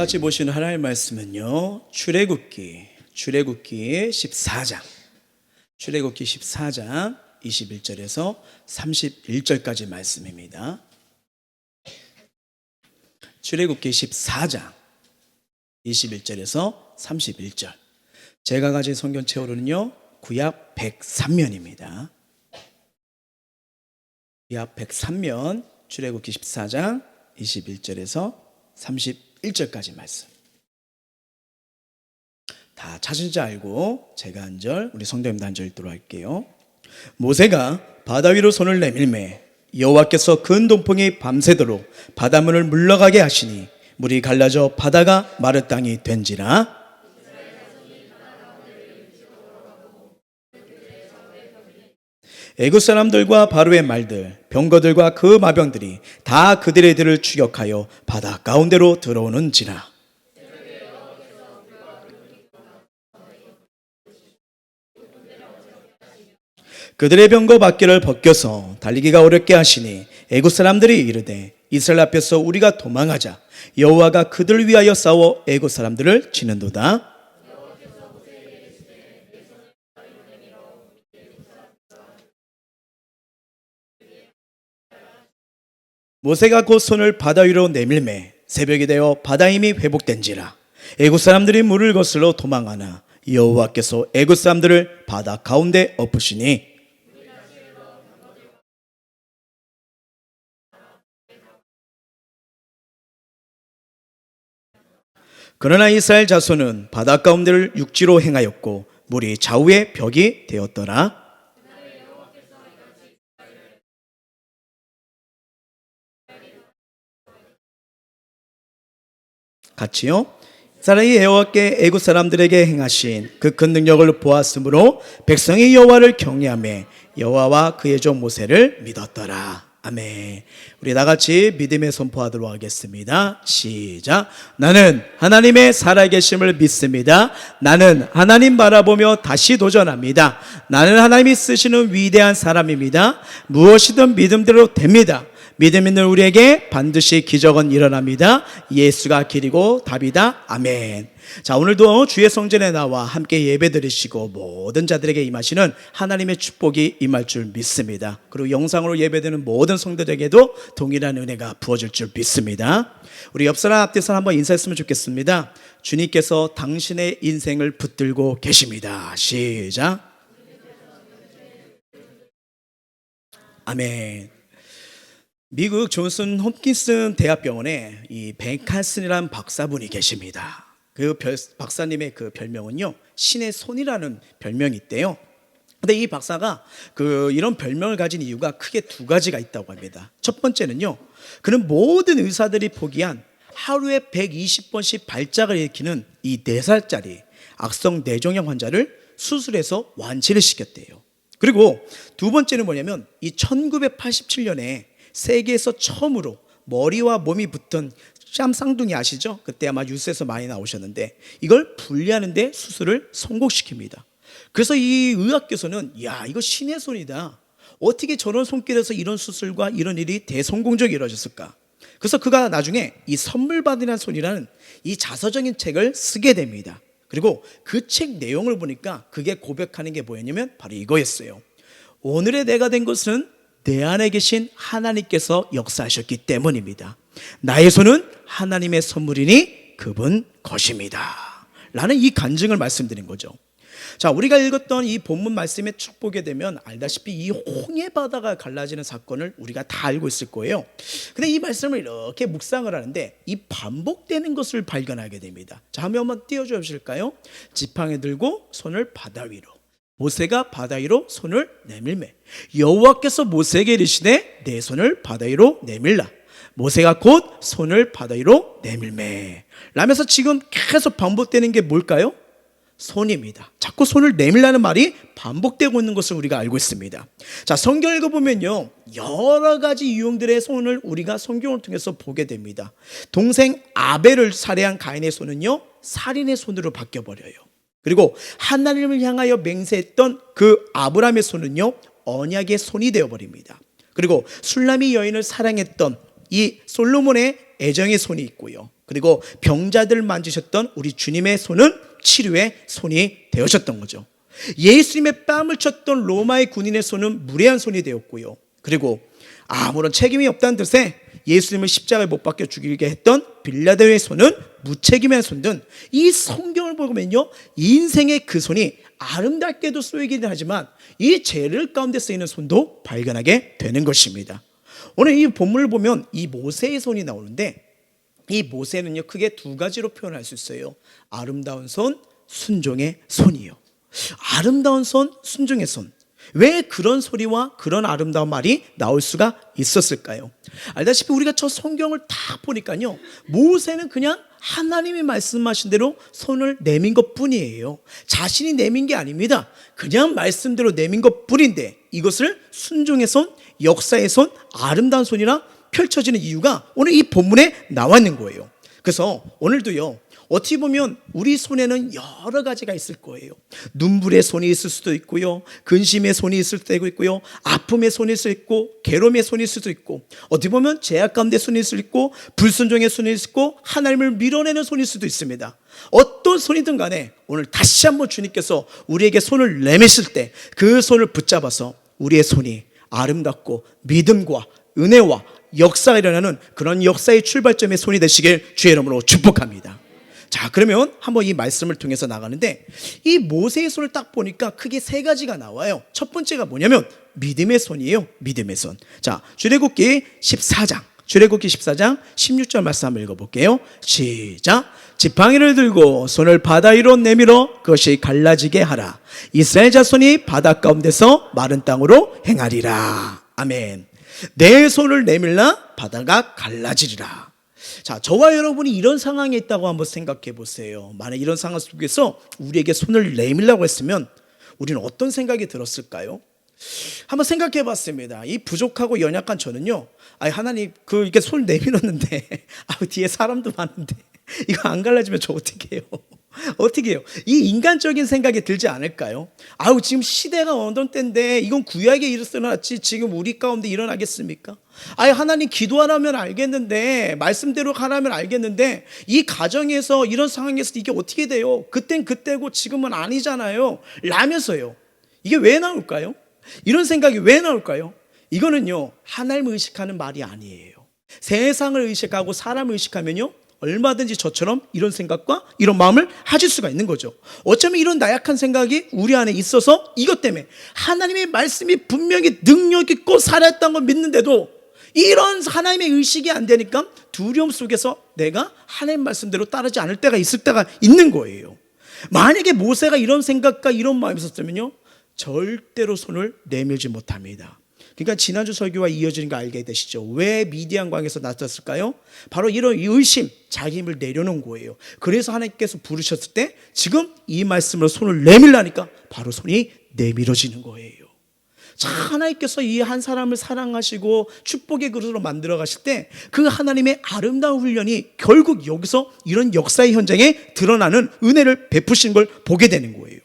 같이 보시는 하나님의 말씀은요, 출애굽기 14장 21절에서 31절까지 말씀입니다. 출애굽기 14장 21절에서 31절. 제가 가진 성경 채우로는요, 구약 103면입니다. 구약 103면 출애굽기 14장 21절에서 31절까지 말씀. 다 찾은 줄 알고 제가 한 절, 우리 성도님도 한 절 읽도록 할게요. 모세가 바다 위로 손을 내밀매 여호와께서 큰 동풍이 밤새도록 바닷물을 물러가게 하시니 물이 갈라져 바다가 마른 땅이 된지라. 애굽 사람들과 바로의 말들, 병거들과 그 마병들이 다 그들의 들을 추격하여 바다 가운데로 들어오는지라. 그들의 병거 바퀴를 벗겨서 달리기가 어렵게 하시니 애굽 사람들이 이르되 이스라엘 앞에서 우리가 도망하자. 여호와가 그들을 위하여 싸워 애굽 사람들을 치는도다. 모세가 곧 손을 바다 위로 내밀매 새벽이 되어 바다 힘이 회복된지라. 애굽 사람들이 물을 거슬러 도망하나 여호와께서 애굽 사람들을 바다 가운데 엎으시니 그러나 이스라엘 자손은 바다 가운데를 육지로 행하였고 물이 좌우의 벽이 되었더라. 같이요. 이스라엘이 여호와께 애굽 사람들에게 행하신 그 큰 능력을 보았으므로 백성이 여호와를 경외하며 여호와와 그의 종 모세를 믿었더라. 아멘. 우리 다 같이 믿음의 선포하도록 하겠습니다. 시작. 나는 하나님의 살아계심을 믿습니다. 나는 하나님 바라보며 다시 도전합니다. 나는 하나님이 쓰시는 위대한 사람입니다. 무엇이든 믿음대로 됩니다. 믿음 있는 우리에게 반드시 기적은 일어납니다. 예수가 길이고 답이다. 아멘. 자, 오늘도 주의 성전에 나와 함께 예배 드리시고 모든 자들에게 임하시는 하나님의 축복이 임할 줄 믿습니다. 그리고 영상으로 예배드리는 모든 성도들에게도 동일한 은혜가 부어질 줄 믿습니다. 우리 옆 사람 앞뒤 사람 한번 인사했으면 좋겠습니다. 주님께서 당신의 인생을 붙들고 계십니다. 시작. 아멘. 미국 존슨 홉킨스 대학병원에 이 벤칼슨이라는 박사분이 계십니다. 그 박사님의 그 별명은요, 신의 손이라는 별명이 있대요. 근데 이 박사가 이런 별명을 가진 이유가 크게 두 가지가 있다고 합니다. 첫 번째는요, 그는 모든 의사들이 포기한 하루에 120번씩 발작을 일으키는 이 4살짜리 악성 뇌종양 환자를 수술해서 완치를 시켰대요. 그리고 두 번째는 뭐냐면 이 1987년에 세계에서 처음으로 머리와 몸이 붙은 쌈쌍둥이 아시죠? 그때 아마 뉴스에서 많이 나오셨는데 이걸 분리하는 데 수술을 성공시킵니다. 그래서 이 의학교수는 야, 이거 신의 손이다. 어떻게 저런 손길에서 이런 수술과 이런 일이 대성공적으로 이루어졌을까? 그래서 그가 나중에 이 선물 받으란 손이라는 이 자서적인 책을 쓰게 됩니다. 그리고 그 책 내용을 보니까 그게 고백하는 게 뭐였냐면 바로 이거였어요. 오늘의 내가 된 것은 내 안에 계신 하나님께서 역사하셨기 때문입니다. 나의 손은 하나님의 선물이니 그분 것입니다. 라는 이 간증을 말씀드린 거죠. 자, 우리가 읽었던 이 본문 말씀에 쭉 보게 되면 알다시피 이 홍해 바다가 갈라지는 사건을 우리가 다 알고 있을 거예요. 근데 이 말씀을 이렇게 묵상을 하는데 이 반복되는 것을 발견하게 됩니다. 자, 한번 띄워줘 주실까요? 지팡이 들고 손을 바다 위로. 모세가 바다 위로 손을 내밀매 여호와께서 모세에게 이르시되 내 손을 바다 위로 내밀라. 모세가 곧 손을 바다 위로 내밀매 라면서 지금 계속 반복되는 게 뭘까요? 손입니다. 자꾸 손을 내밀라는 말이 반복되고 있는 것을 우리가 알고 있습니다. 자, 성경 읽어보면요, 여러 가지 유형들의 손을 우리가 성경을 통해서 보게 됩니다. 동생 아벨을 살해한 가인의 손은요, 살인의 손으로 바뀌어버려요. 그리고 하나님을 향하여 맹세했던 그 아브라함의 손은요, 언약의 손이 되어버립니다. 그리고 술람이 여인을 사랑했던 이 솔로몬의 애정의 손이 있고요. 그리고 병자들을 만지셨던 우리 주님의 손은 치료의 손이 되어셨던 거죠. 예수님의 뺨을 쳤던 로마의 군인의 손은 무례한 손이 되었고요. 그리고 아무런 책임이 없다는 뜻에 예수님을 십자가에 못 박혀 죽이게 했던 빌라도의 손은 무책임한 손 등 이 성경을 보면요, 인생의 그 손이 아름답게도 쓰이기는 하지만 이 죄를 가운데 쓰이는 손도 발견하게 되는 것입니다. 오늘 이 본문을 보면 이 모세의 손이 나오는데, 이 모세는요 크게 두 가지로 표현할 수 있어요. 아름다운 손, 순종의 손이요. 아름다운 손, 순종의 손. 왜 그런 소리와 그런 아름다운 말이 나올 수가 있었을까요? 알다시피 우리가 저 성경을 다 보니까요, 모세는 그냥 하나님이 말씀하신 대로 손을 내민 것 뿐이에요. 자신이 내민 게 아닙니다. 그냥 말씀대로 내민 것 뿐인데, 이것을 순종의 손, 역사의 손, 아름다운 손이라 펼쳐지는 이유가 오늘 이 본문에 나와 있는 거예요. 그래서 오늘도요, 어떻게 보면 우리 손에는 여러 가지가 있을 거예요. 눈물의 손이 있을 수도 있고요, 근심의 손이 있을 때도 있고요, 아픔의 손이 있을 수도 있고, 괴로움의 손이 있을 수도 있고, 어떻게 보면 죄악 가운데 손이 있을 수도 있고, 불순종의 손이 있을 수도 있고, 하나님을 밀어내는 손일 수도 있습니다. 어떤 손이든 간에 오늘 다시 한번 주님께서 우리에게 손을 내미실 때 그 손을 붙잡아서 우리의 손이 아름답고 믿음과 은혜와 역사가 일어나는 그런 역사의 출발점의 손이 되시길 주의 이름으로 축복합니다. 자, 그러면 한번 이 말씀을 통해서 나가는데, 이 모세의 손을 딱 보니까 크게 세 가지가 나와요. 첫 번째가 뭐냐면 믿음의 손이에요. 믿음의 손. 자, 출애굽기 14장 16절 말씀 한번 읽어볼게요. 시작. 지팡이를 들고 손을 바다 위로 내밀어 그것이 갈라지게 하라. 이스라엘 자손이 바다 가운데서 마른 땅으로 행하리라. 아멘. 내 손을 내밀라 바다가 갈라지리라. 자, 저와 여러분이 이런 상황에 있다고 한번 생각해 보세요. 만약 이런 상황 속에서 우리에게 손을 내밀라고 했으면 우리는 어떤 생각이 들었을까요? 한번 생각해 봤습니다. 이 부족하고 연약한 저는요, 하나님 이렇게 손을 내밀었는데 뒤에 사람도 많은데 이거 안 갈라지면 저 어떻게 해요? 어떻게 해요? 이 인간적인 생각이 들지 않을까요? 지금 시대가 어떤 때인데 이건 구약에 일어났지 지금 우리 가운데 일어나겠습니까? 하나님 기도하라면 알겠는데, 말씀대로 하라면 알겠는데, 이 가정에서 이런 상황에서 이게 어떻게 돼요? 그땐 그때고 지금은 아니잖아요 라면서요. 이게 왜 나올까요? 이런 생각이 왜 나올까요? 이거는요, 하나님을 의식하는 말이 아니에요. 세상을 의식하고 사람을 의식하면요, 얼마든지 저처럼 이런 생각과 이런 마음을 가질 수가 있는 거죠. 어쩌면 이런 나약한 생각이 우리 안에 있어서 이것 때문에 하나님의 말씀이 분명히 능력 있고 살아있다는 걸 믿는데도 이런 하나님의 의식이 안 되니까 두려움 속에서 내가 하나님 말씀대로 따르지 않을 때가 있을 때가 있는 거예요. 만약에 모세가 이런 생각과 이런 마음이 있었다면요, 절대로 손을 내밀지 못합니다. 그러니까 지난주 설교와 이어지는 거 알게 되시죠? 왜 미디안 광에서 나타났을까요? 바로 이런 의심, 자기 힘을 내려놓은 거예요. 그래서 하나님께서 부르셨을 때 지금 이 말씀으로 손을 내밀라니까 바로 손이 내밀어지는 거예요. 자, 하나님께서 이 한 사람을 사랑하시고 축복의 그릇으로 만들어 가실 때 그 하나님의 아름다운 훈련이 결국 여기서 이런 역사의 현장에 드러나는 은혜를 베푸신 걸 보게 되는 거예요.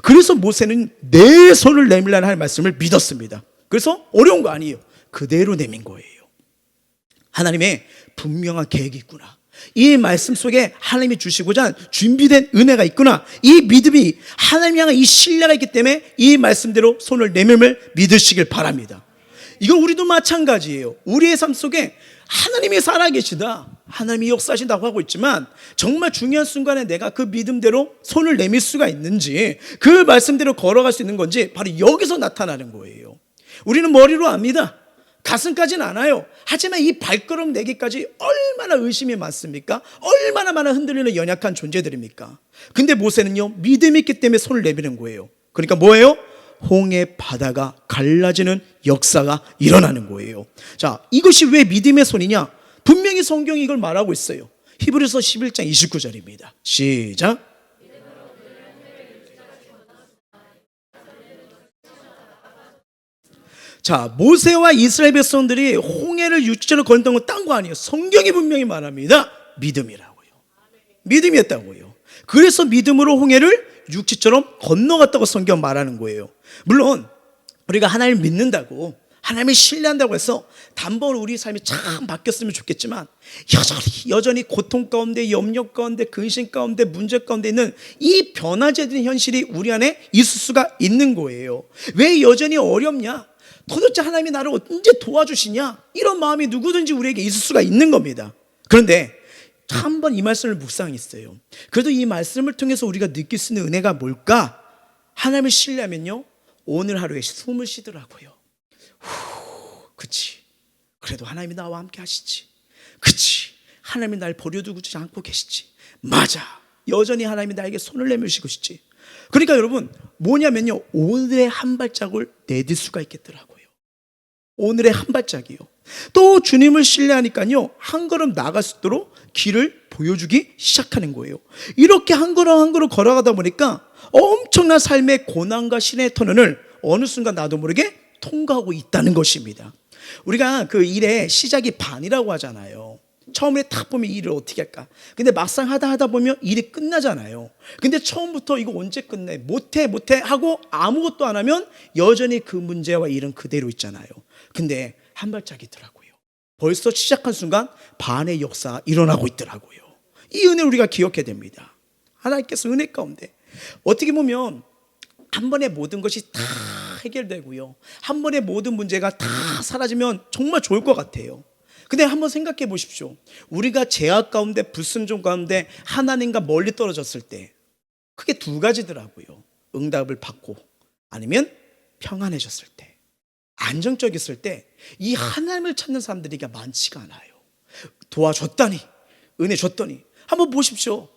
그래서 모세는 내 손을 내밀라는 하나님의 말씀을 믿었습니다. 그래서 어려운 거 아니에요. 그대로 내민 거예요. 하나님의 분명한 계획이 있구나. 이 말씀 속에 하나님이 주시고자 한 준비된 은혜가 있구나. 이 믿음이 하나님 향한 이 신뢰가 있기 때문에 이 말씀대로 손을 내밀을 믿으시길 바랍니다. 이건 우리도 마찬가지예요. 우리의 삶 속에 하나님이 살아계시다, 하나님이 역사하신다고 하고 있지만 정말 중요한 순간에 내가 그 믿음대로 손을 내밀 수가 있는지, 그 말씀대로 걸어갈 수 있는 건지 바로 여기서 나타나는 거예요. 우리는 머리로 압니다. 가슴까지는 않아요. 하지만 이 발걸음 내기까지 얼마나 의심이 많습니까? 얼마나 많은 흔들리는 연약한 존재들입니까? 근데 모세는요, 믿음이 있기 때문에 손을 내미는 거예요. 그러니까 뭐예요? 홍해 바다가 갈라지는 역사가 일어나는 거예요. 자, 이것이 왜 믿음의 손이냐? 분명히 성경이 이걸 말하고 있어요. 히브리서 11장 29절입니다. 시작. 자, 모세와 이스라엘 백성들이 홍해를 육지로 건넌 건 딴 거 아니에요. 성경이 분명히 말합니다. 믿음이라고요. 믿음이었다고요. 그래서 믿음으로 홍해를 육지처럼 건너갔다고 성경 말하는 거예요. 물론 우리가 하나님을 믿는다고 하나님을 신뢰한다고 해서 단번에 우리 삶이 참 바뀌었으면 좋겠지만 여전히 고통 가운데, 염려 가운데, 근심 가운데, 문제 가운데 있는 이 변하지 않는 현실이 우리 안에 있을 수가 있는 거예요. 왜 여전히 어렵냐? 도대체 하나님이 나를 언제 도와주시냐? 이런 마음이 누구든지 우리에게 있을 수가 있는 겁니다. 그런데 한번 이 말씀을 묵상했어요. 그래도 이 말씀을 통해서 우리가 느낄 수 있는 은혜가 뭘까? 하나님을 신뢰하면요, 오늘 하루에 숨을 쉬더라고요. 그치, 그래도 하나님이 나와 함께 하시지. 그치, 하나님이 날 버려두지 않고 계시지. 맞아, 여전히 하나님이 나에게 손을 내밀시고 계시지. 그러니까 여러분, 뭐냐면요, 오늘의 한 발짝을 내딜 수가 있겠더라고요. 오늘의 한 발짝이요. 또 주님을 신뢰하니까요, 한 걸음 나갈 수 있도록 길을 보여주기 시작하는 거예요. 이렇게 한 걸음 한 걸음 걸어가다 보니까 엄청난 삶의 고난과 신의 터널을 어느 순간 나도 모르게 통과하고 있다는 것입니다. 우리가 그 일의 시작이 반이라고 하잖아요. 처음에 딱 보면 이 일을 어떻게 할까? 근데 막상 하다 보면 일이 끝나잖아요. 근데 처음부터 이거 언제 끝내? 못해 하고 아무것도 안 하면 여전히 그 문제와 일은 그대로 있잖아요. 근데 한 발짝이더라고요. 벌써 시작한 순간 반의 역사가 일어나고 있더라고요. 이 은혜를 우리가 기억해야 됩니다. 하나님께서 은혜 가운데 어떻게 보면 한 번에 모든 것이 다 해결되고요, 한 번에 모든 문제가 다 사라지면 정말 좋을 것 같아요. 근데 한번 생각해 보십시오. 우리가 죄악 가운데, 불순종 가운데 하나님과 멀리 떨어졌을 때 크게 두 가지더라고요. 응답을 받고 아니면 평안해졌을 때, 안정적이었을 때 이 하나님을 찾는 사람들이 많지가 않아요. 도와줬더니, 은혜 줬더니, 한번 보십시오.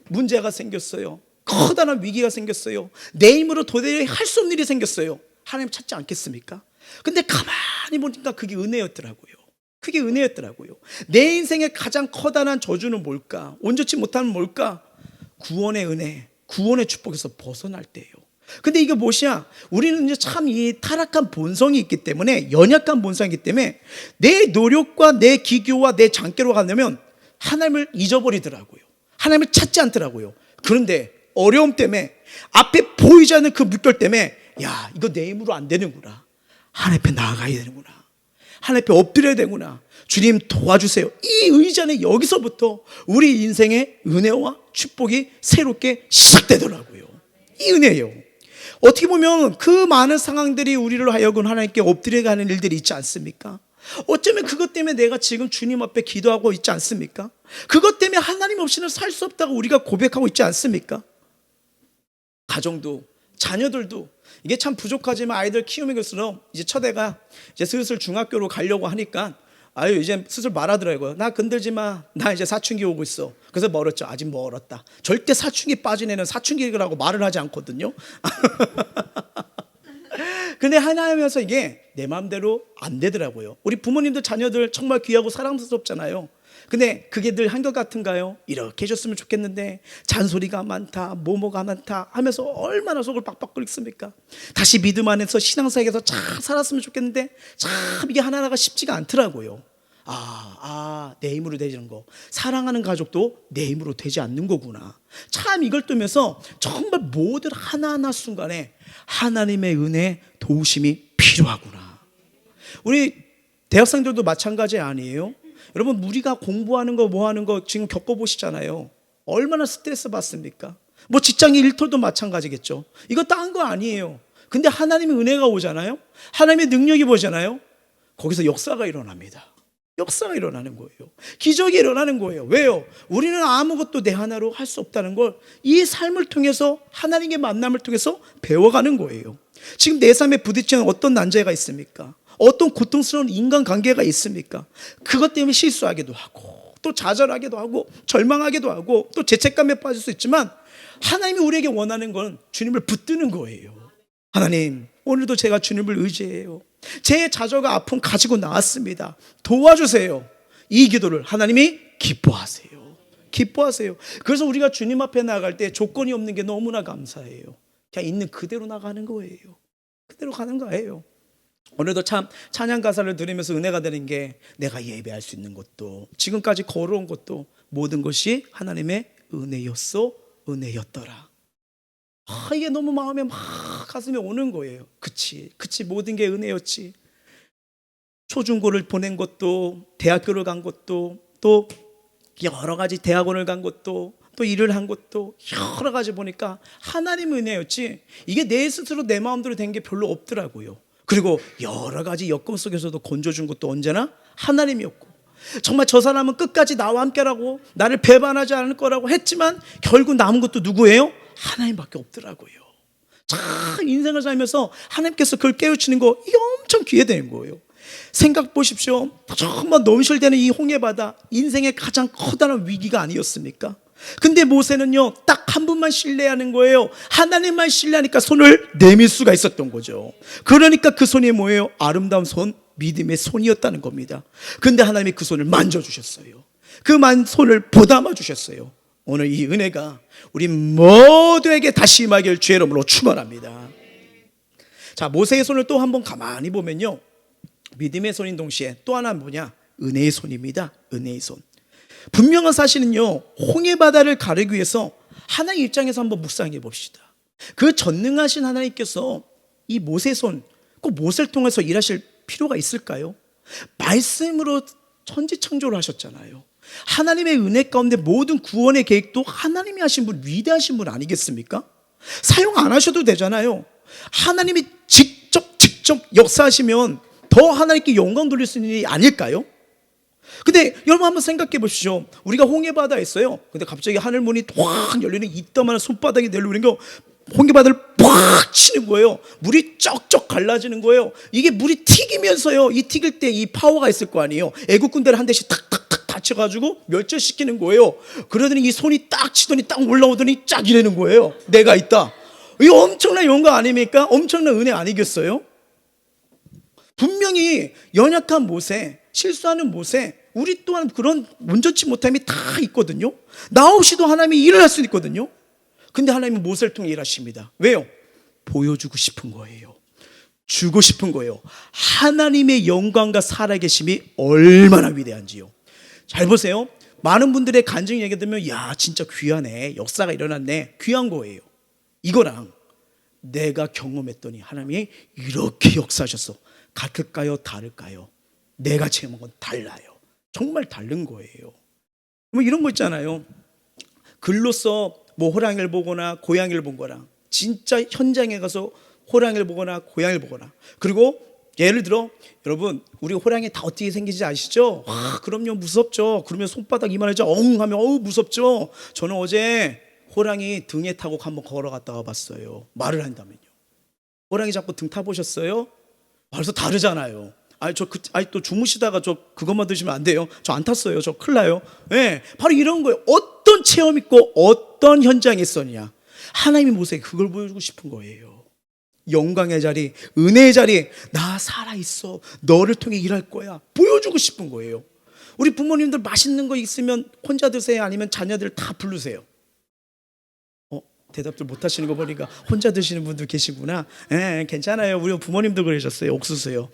문제가 생겼어요. 커다란 위기가 생겼어요. 내 힘으로 도저히 할 수 없는 일이 생겼어요. 하나님 찾지 않겠습니까? 근데 가만히 보니까 그게 은혜였더라고요. 그게 은혜였더라고요. 내 인생의 가장 커다란 저주는 뭘까? 온전치 못하는 뭘까? 구원의 은혜, 구원의 축복에서 벗어날 때예요. 근데 이게 무엇이야? 우리는 이제 참 이 타락한 본성이 있기 때문에, 연약한 본성이 있기 때문에 내 노력과 내 기교와 내 장깨로 가려면 하나님을 잊어버리더라고요. 하나님을 찾지 않더라고요. 그런데 어려움 때문에, 앞에 보이지 않는 그 물결 때문에, 야, 이거 내 힘으로 안 되는구나. 하나님 앞에 나아가야 되는구나. 하나님 앞에 엎드려야 되구나. 주님 도와주세요. 이 의지는 여기서부터 우리 인생의 은혜와 축복이 새롭게 시작되더라고요. 이 은혜예요. 어떻게 보면 그 많은 상황들이 우리를 하여금 하나님께 엎드려가는 일들이 있지 않습니까? 어쩌면 그것 때문에 내가 지금 주님 앞에 기도하고 있지 않습니까? 그것 때문에 하나님 없이는 살 수 없다고 우리가 고백하고 있지 않습니까? 가정도, 자녀들도 이게 참 부족하지만 아이들 키우면 갈수록 이제 첫애가 이제 슬슬 중학교로 가려고 하니까 이제 슬슬 말하더라고요. 나 건들지 마. 나 이제 사춘기 오고 있어. 그래서 멀었죠. 아직 멀었다. 절대 사춘기 빠진 애는 사춘기라고 말을 하지 않거든요. 근데 하나님에서 이게 내 마음대로 안 되더라고요. 우리 부모님들 자녀들 정말 귀하고 사랑스럽잖아요. 근데 그게 늘 한결 같은가요? 이렇게 해줬으면 좋겠는데 잔소리가 많다, 뭐가 많다 하면서 얼마나 속을 빡빡 끓습니까? 다시 믿음 안에서 신앙사역에서 잘 살았으면 좋겠는데 참 이게 하나하나가 쉽지가 않더라고요. 내 힘으로 되는 거, 사랑하는 가족도 내 힘으로 되지 않는 거구나. 참 이걸 뜨면서 정말 모든 하나하나 순간에 하나님의 은혜, 도우심이 필요하구나. 우리 대학생들도 마찬가지 아니에요? 여러분, 우리가 공부하는 거, 뭐 하는 거 지금 겪어보시잖아요. 얼마나 스트레스 받습니까? 뭐 직장인 일터도 마찬가지겠죠. 이거 딴 거 아니에요. 근데 하나님의 은혜가 오잖아요. 하나님의 능력이 보잖아요. 거기서 역사가 일어납니다. 역사가 일어나는 거예요. 기적이 일어나는 거예요. 왜요? 우리는 아무것도 내 하나로 할 수 없다는 걸 이 삶을 통해서, 하나님의 만남을 통해서 배워가는 거예요. 지금 내 삶에 부딪히는 어떤 난제가 있습니까? 어떤 고통스러운 인간관계가 있습니까? 그것 때문에 실수하기도 하고, 또 좌절하기도 하고, 절망하기도 하고, 또 죄책감에 빠질 수 있지만 하나님이 우리에게 원하는 건 주님을 붙드는 거예요. 하나님, 오늘도 제가 주님을 의지해요. 제 좌절과 아픔 가지고 나왔습니다. 도와주세요. 이 기도를 하나님이 기뻐하세요. 기뻐하세요. 그래서 우리가 주님 앞에 나갈 때 조건이 없는 게 너무나 감사해요. 그냥 있는 그대로 나가는 거예요. 그대로 가는 거예요. 오늘도 참 찬양 가사를 들으면서 은혜가 되는 게, 내가 예배할 수 있는 것도, 지금까지 걸어온 것도 모든 것이 하나님의 은혜였어, 은혜였더라. 이게 너무 마음에 막 가슴에 오는 거예요. 그치 모든 게 은혜였지. 초중고를 보낸 것도, 대학교를 간 것도, 또 여러 가지 대학원을 간 것도, 또 일을 한 것도 여러 가지 보니까 하나님 은혜였지 이게 내 스스로 내 마음대로 된 게 별로 없더라고요. 그리고 여러 가지 여건 속에서도 건져준 것도 언제나 하나님이었고, 정말 저 사람은 끝까지 나와 함께라고 나를 배반하지 않을 거라고 했지만 결국 남은 것도 누구예요? 하나님밖에 없더라고요. 참 인생을 살면서 하나님께서 그걸 깨우치는 거, 이게 엄청 기회되는 거예요. 생각 보십시오. 정말 넘실대는 이 홍해바다, 인생의 가장 커다란 위기가 아니었습니까? 근데 모세는요, 딱 한 분만 신뢰하는 거예요. 하나님만 신뢰하니까 손을 내밀 수가 있었던 거죠. 그러니까 그 손이 뭐예요? 아름다운 손, 믿음의 손이었다는 겁니다. 근데 하나님이 그 손을 만져주셨어요. 그 손을 보담아 주셨어요. 오늘 이 은혜가 우리 모두에게 다시 임하길 주의 이름으로 축원합니다. 자, 모세의 손을 또 한번 가만히 보면요, 믿음의 손인 동시에 또 하나는 뭐냐? 은혜의 손입니다. 은혜의 손. 분명한 사실은요, 홍해바다를 가르기 위해서 하나님 입장에서 한번 묵상해 봅시다. 그 전능하신 하나님께서 이 모세의 손, 꼭 모세를 통해서 일하실 필요가 있을까요? 말씀으로 천지창조를 하셨잖아요. 하나님의 은혜 가운데 모든 구원의 계획도 하나님이 하신 분, 위대하신 분 아니겠습니까? 사용 안 하셔도 되잖아요. 하나님이 직접 역사하시면 더 하나님께 영광 돌릴 수 있는 일이 아닐까요? 근데 여러분 한번 생각해 보십시오. 우리가 홍해바다에 있어요. 근데 갑자기 하늘 문이 확 열리는 이따만한 손바닥이 내려오는 거, 홍해바다를 팍 치는 거예요. 물이 쩍쩍 갈라지는 거예요. 이게 물이 튀기면서요, 이 튀길 때 이 파워가 있을 거 아니에요. 애국 군대를 한 대씩 탁탁탁 다쳐가지고 멸절시키는 거예요. 그러더니 이 손이 딱 치더니 딱 올라오더니 쫙 이래는 거예요. 내가 있다. 이거 엄청난 영광 아닙니까? 엄청난 은혜 아니겠어요? 분명히 연약한 모세, 실수하는 모세, 우리 또한 그런 온전치 못함이 다 있거든요. 나 없이도 하나님이 일을 할 수 있거든요. 근데 하나님은 모세를 통해 일하십니다. 왜요? 보여주고 싶은 거예요. 주고 싶은 거예요. 하나님의 영광과 살아계심이 얼마나 위대한지요. 잘 보세요. 많은 분들의 간증 얘기 들으면, 야, 진짜 귀하네, 역사가 일어났네, 귀한 거예요. 이거랑 내가 경험했더니 하나님이 이렇게 역사하셨어. 같을까요? 다를까요? 내가 체험한 건 달라요. 정말 다른 거예요. 뭐 이런 거 있잖아요. 글로써 뭐 호랑이를 보거나 고양이를 본 거랑, 진짜 현장에 가서 호랑이를 보거나 고양이를 보거나. 그리고 예를 들어, 여러분 우리 호랑이 다 어떻게 생기지 아시죠? 그럼요, 무섭죠. 그러면 손바닥 이만하죠. 엉 하면 어우 무섭죠. 저는 어제 호랑이 등에 타고 한번 걸어갔다 와봤어요. 말을 한다면요. 호랑이 잡고 등 타보셨어요? 벌써 다르잖아요. 또 주무시다가 저 그것만 드시면 안 돼요. 저 안 탔어요. 저 큰일 나요. 네, 바로 이런 거예요. 어떤 체험 있고 어떤 현장에 있었냐. 하나님이 모세에게 그걸 보여주고 싶은 거예요. 영광의 자리, 은혜의 자리, 나 살아있어. 너를 통해 일할 거야. 보여주고 싶은 거예요. 우리 부모님들 맛있는 거 있으면 혼자 드세요? 아니면 자녀들 다 부르세요? 대답들 못 하시는 거 보니까 혼자 드시는 분들 계시구나. 네, 괜찮아요. 우리 부모님도 그러셨어요. 옥수수요.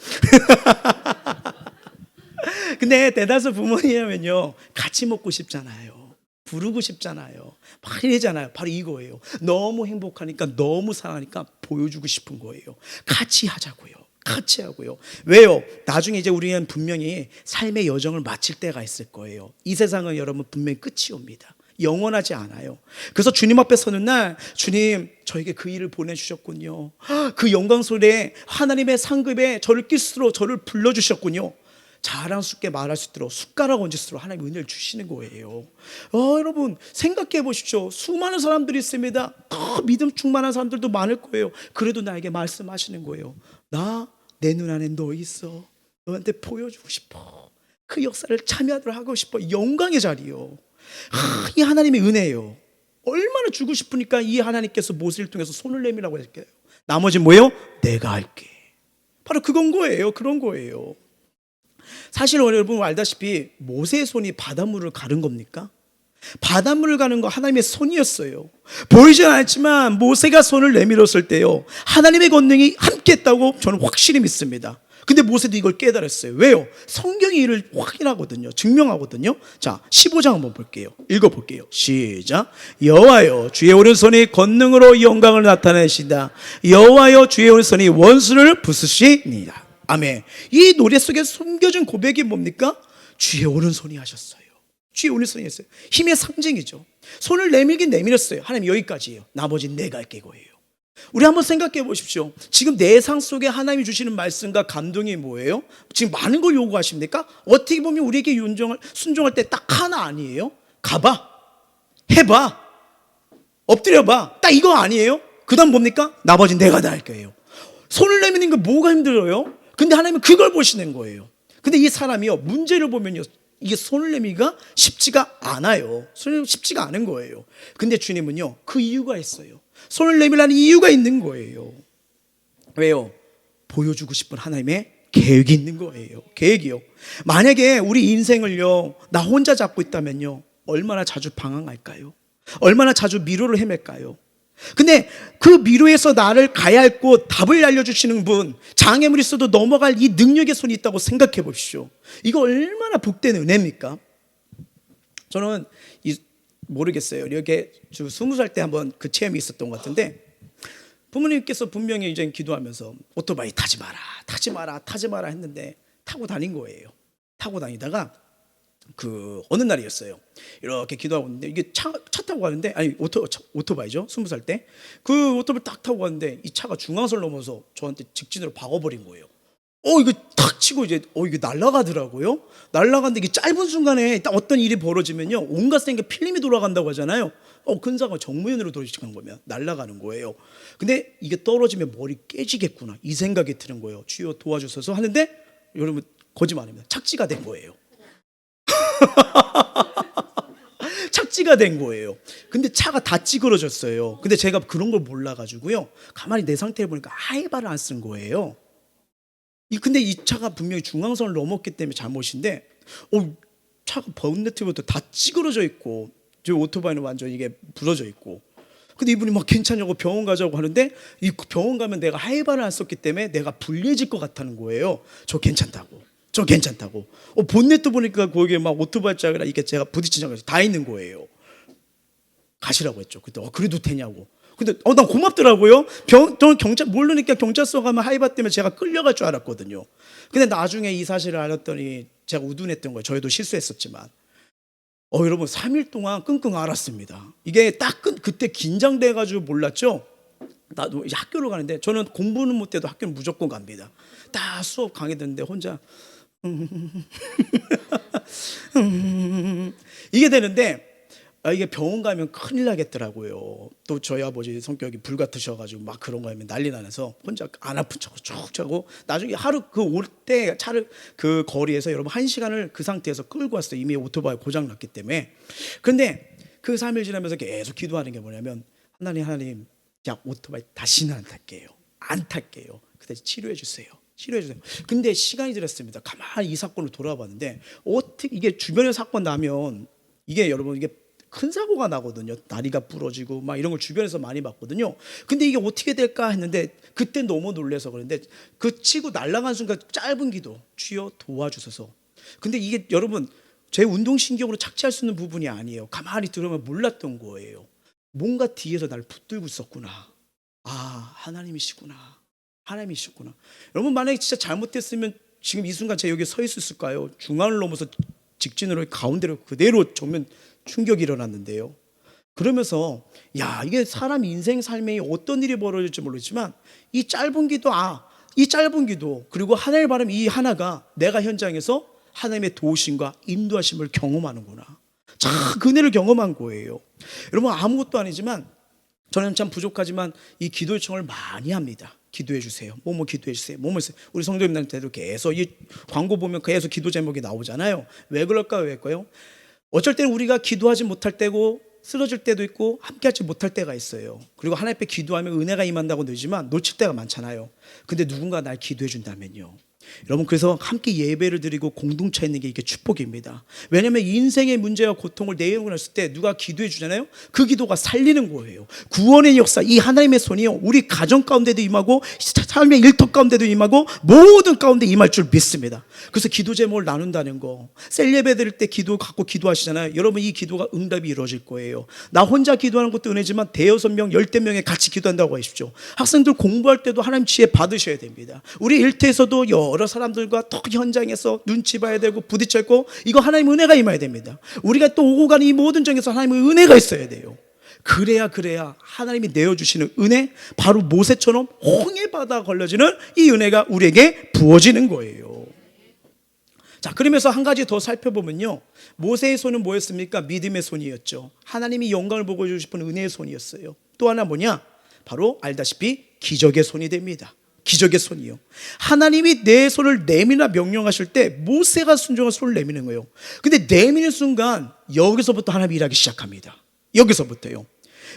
근데 대다수 부모님이면요, 같이 먹고 싶잖아요. 부르고 싶잖아요. 막 이러잖아요. 바로 이거예요. 너무 행복하니까, 너무 사랑하니까 보여주고 싶은 거예요. 같이 하자고요. 같이 하고요. 왜요? 나중에 이제 우리는 분명히 삶의 여정을 마칠 때가 있을 거예요. 이 세상은 여러분 분명히 끝이 옵니다. 영원하지 않아요. 그래서 주님 앞에 서는 날, 주님 저에게 그 일을 보내주셨군요. 그 영광스러운 하나님의 상급에 저를 끼스로 저를 불러주셨군요. 자랑스럽게 말할 수 있도록 숟가락 얹을 수 있도록 하나님 은혜를 주시는 거예요. 여러분 생각해 보십시오. 수많은 사람들이 있습니다. 더 믿음 충만한 사람들도 많을 거예요. 그래도 나에게 말씀하시는 거예요. 내 눈 안에 너 있어. 너한테 보여주고 싶어. 그 역사를 참여하도록 하고 싶어. 영광의 자리요. 이 하나님의 은혜예요. 얼마나 주고 싶으니까 이 하나님께서 모세를 통해서 손을 내밀라고 했을게요. 나머지는 뭐예요? 내가 할게. 바로 그건 거예요. 그런 거예요. 사실 여러분 알다시피 모세의 손이 바닷물을 가른 겁니까? 바닷물을 가는 거 하나님의 손이었어요. 보이지 않았지만 모세가 손을 내밀었을 때요, 하나님의 권능이 함께했다고 저는 확실히 믿습니다. 근데 모세도 이걸 깨달았어요. 왜요? 성경이 이를 확인하거든요. 증명하거든요. 자, 15장 한번 볼게요. 읽어볼게요. 시작. 여호와여, 주의 오른손이 권능으로 영광을 나타내시다. 여호와여, 주의 오른손이 원수를 부수시니라. 아멘. 이 노래 속에 숨겨진 고백이 뭡니까? 주의 오른손이 하셨어요. 주의 오른손이 했어요. 힘의 상징이죠. 손을 내밀긴 내밀었어요. 하나님 여기까지예요. 나머지는 내가 할게 이거예요. 우리 한번 생각해 보십시오. 지금 내 상 속에 하나님이 주시는 말씀과 감동이 뭐예요? 지금 많은 걸 요구하십니까? 어떻게 보면 우리에게 순종할 때 딱 하나 아니에요? 가봐, 해봐, 엎드려봐, 딱 이거 아니에요? 그 다음 뭡니까? 나머지는 내가 다 할 거예요. 손을 내미는 게 뭐가 힘들어요? 근데 하나님은 그걸 보시는 거예요. 근데 이 사람이요, 문제를 보면요, 이게 손을 내미기가 쉽지가 않아요. 손을 쉽지가 않은 거예요. 근데 주님은요, 그 이유가 있어요. 손을 내밀라는 이유가 있는 거예요. 왜요? 보여주고 싶은 하나님의 계획이 있는 거예요. 계획이요. 만약에 우리 인생을요, 나 혼자 잡고 있다면요, 얼마나 자주 방황할까요? 얼마나 자주 미로를 헤맬까요? 근데 그 미로에서 나를 가야 할 곳, 답을 알려주시는 분, 장애물이 있어도 넘어갈 이 능력의 손이 있다고 생각해 보십시오. 이거 얼마나 복된 은혜입니까? 저는 모르겠어요. 이렇게 20살 때 한번 그 체험이 있었던 것 같은데, 부모님께서 분명히 이제 기도하면서 오토바이 타지 마라, 타지 마라, 타지 마라 했는데 타고 다닌 거예요. 타고 다니다가 그 어느 날이었어요. 이렇게 기도하고 있는데 이게 차 타고 가는데, 아니 오토바이죠. 20살 때 그 오토바이 딱 타고 가는데 이 차가 중앙선을 넘어서 저한테 직진으로 박아버린 거예요. 이거 탁 치고 이제 이게 날아가더라고요. 날아갔는데 이게 짧은 순간에 딱 어떤 일이 벌어지면요, 온갖 생각 필름이 돌아간다고 하잖아요. 근사가 정무현으로 돌아가는 거면 날아가는 거예요. 근데 이게 떨어지면 머리 깨지겠구나 이 생각이 드는 거예요. 주여 도와주셔서 하는데, 여러분 거짓말 아닙니다. 착지가 된 거예요. 착지가 된 거예요. 근데 차가 다 찌그러졌어요. 근데 제가 그런 걸 몰라가지고요, 가만히 내 상태를 보니까 하이바를 안 쓴 거예요. 근데 이 차가 분명히 중앙선을 넘었기 때문에 잘못인데, 차가 본네트부터 다 찌그러져 있고, 저 오토바이는 완전 이게 부러져 있고. 근데 이분이 막 괜찮냐고 병원 가자고 하는데, 이 병원 가면 내가 하이바를 안 썼기 때문에 내가 불리해질 것 같다는 거예요. 저 괜찮다고. 본네트 보니까 거기에 막 오토바이 짝이라 이게 제가 부딪힌 장면이 다 있는 거예요. 가시라고 했죠. 그때 그래도 되냐고. 근데 난 고맙더라고요. 저는 경찰 모르니까 경찰서 가면 하이바 때문에 제가 끌려갈 줄 알았거든요. 근데 나중에 이 사실을 알았더니 제가 우둔했던 거예요. 저희도 실수했었지만. 여러분 3일 동안 끙끙 앓았습니다. 이게 딱 그때 긴장돼가지고 몰랐죠. 나도 이제 학교를 가는데, 저는 공부는 못해도 학교는 무조건 갑니다. 딱 수업 강의 듣는데 혼자 이게 되는데, 이게 병원 가면 큰일 나겠더라고요. 또 저희 아버지 성격이 불같으셔가지고 막 그런 거 하면 난리 나서 혼자 안 아픈 척으로 쭉 자고, 나중에 하루 그 올 때 차를 그 거리에서 여러분 1시간을 그 상태에서 끌고 왔어요. 이미 오토바이 고장 났기 때문에. 근데 그 3일 지나면서 계속 기도하는 게 뭐냐면, 하나님 야, 오토바이 다시는 안 탈게요. 그때 치료해 주세요. 근데 시간이 들었습니다. 가만히 이 사건을 돌아봤는데, 어떻게 이게 주변에 사건 나면 이게 여러분 이게 큰 사고가 나거든요. 다리가 부러지고 막 이런 걸 주변에서 많이 봤거든요. 근데 이게 어떻게 될까 했는데, 그때 너무 놀라서 그런데 그 치고 날아간 순간 짧은 기도, 주여 도와주소서. 근데 이게 여러분 제 운동신경으로 착지할 수 있는 부분이 아니에요. 가만히 들으면 몰랐던 거예요. 뭔가 뒤에서 날 붙들고 있었구나. 하나님이시구나. 여러분 만약에 진짜 잘못했으면 지금 이 순간 제가 여기 서 있었을까요? 중앙을 넘어서 직진으로 가운데로 그대로 정면 충격이 일어났는데요. 그러면서 이게 사람 인생 삶에 어떤 일이 벌어질지 모르지만 이 짧은 기도 그리고 하나님의 바람 이 하나가 내가 현장에서 하나님의 도우심과 인도하심을 경험하는구나. 참 은혜를 경험한 거예요. 여러분 아무것도 아니지만 저는 참 부족하지만 이 기도 요청을 많이 합니다. 기도해 주세요. 뭐뭐 기도해 주세요. 뭐뭐 있어요. 우리 성도님들한테도 계속 이 광고 보면 계속 기도 제목이 나오잖아요. 왜 그럴까요? 어쩔 때는 우리가 기도하지 못할 때고 쓰러질 때도 있고 함께하지 못할 때가 있어요. 그리고 하나님 앞에 기도하면 은혜가 임한다고 늘지만 놓칠 때가 많잖아요. 근데 누군가 날 기도해 준다면요. 여러분 그래서 함께 예배를 드리고 공동체 있는 게 이게 축복입니다. 왜냐하면 인생의 문제와 고통을 내어놨을 때 누가 기도해 주잖아요. 그 기도가 살리는 거예요. 구원의 역사, 이 하나님의 손이요 우리 가정 가운데도 임하고 삶의 일터 가운데도 임하고 모든 가운데 임할 줄 믿습니다. 그래서 기도 제목을 나눈다는 거, 셀 예배 드릴 때 기도 갖고 기도하시잖아요. 여러분 이 기도가 응답이 이루어질 거예요. 나 혼자 기도하는 것도 은혜지만 대여섯 명, 10대 명에 같이 기도한다고 하십시오. 학생들 공부할 때도 하나님 지혜 받으셔야 됩니다. 우리 일터에서도 여러 사람들과 또 현장에서 눈치 봐야 되고 부딪혀 있고, 이거 하나님의 은혜가 임해야 됩니다. 우리가 또 오고 가는 이 모든 정에서 하나님의 은혜가 있어야 돼요. 그래야 하나님이 내어주시는 은혜, 바로 모세처럼 홍해 바다 걸려지는 이 은혜가 우리에게 부어지는 거예요. 자, 그러면서 한 가지 더 살펴보면요, 모세의 손은 뭐였습니까? 믿음의 손이었죠. 하나님이 영광을 보고 주고 싶은 은혜의 손이었어요. 또 하나 뭐냐? 바로 알다시피 기적의 손이 됩니다. 기적의 손이요. 하나님이 내 손을 내밀라 명령하실 때 모세가 순종한 손을 내미는 거예요. 근데 내미는 순간 여기서부터 하나님이 일하기 시작합니다. 여기서부터요.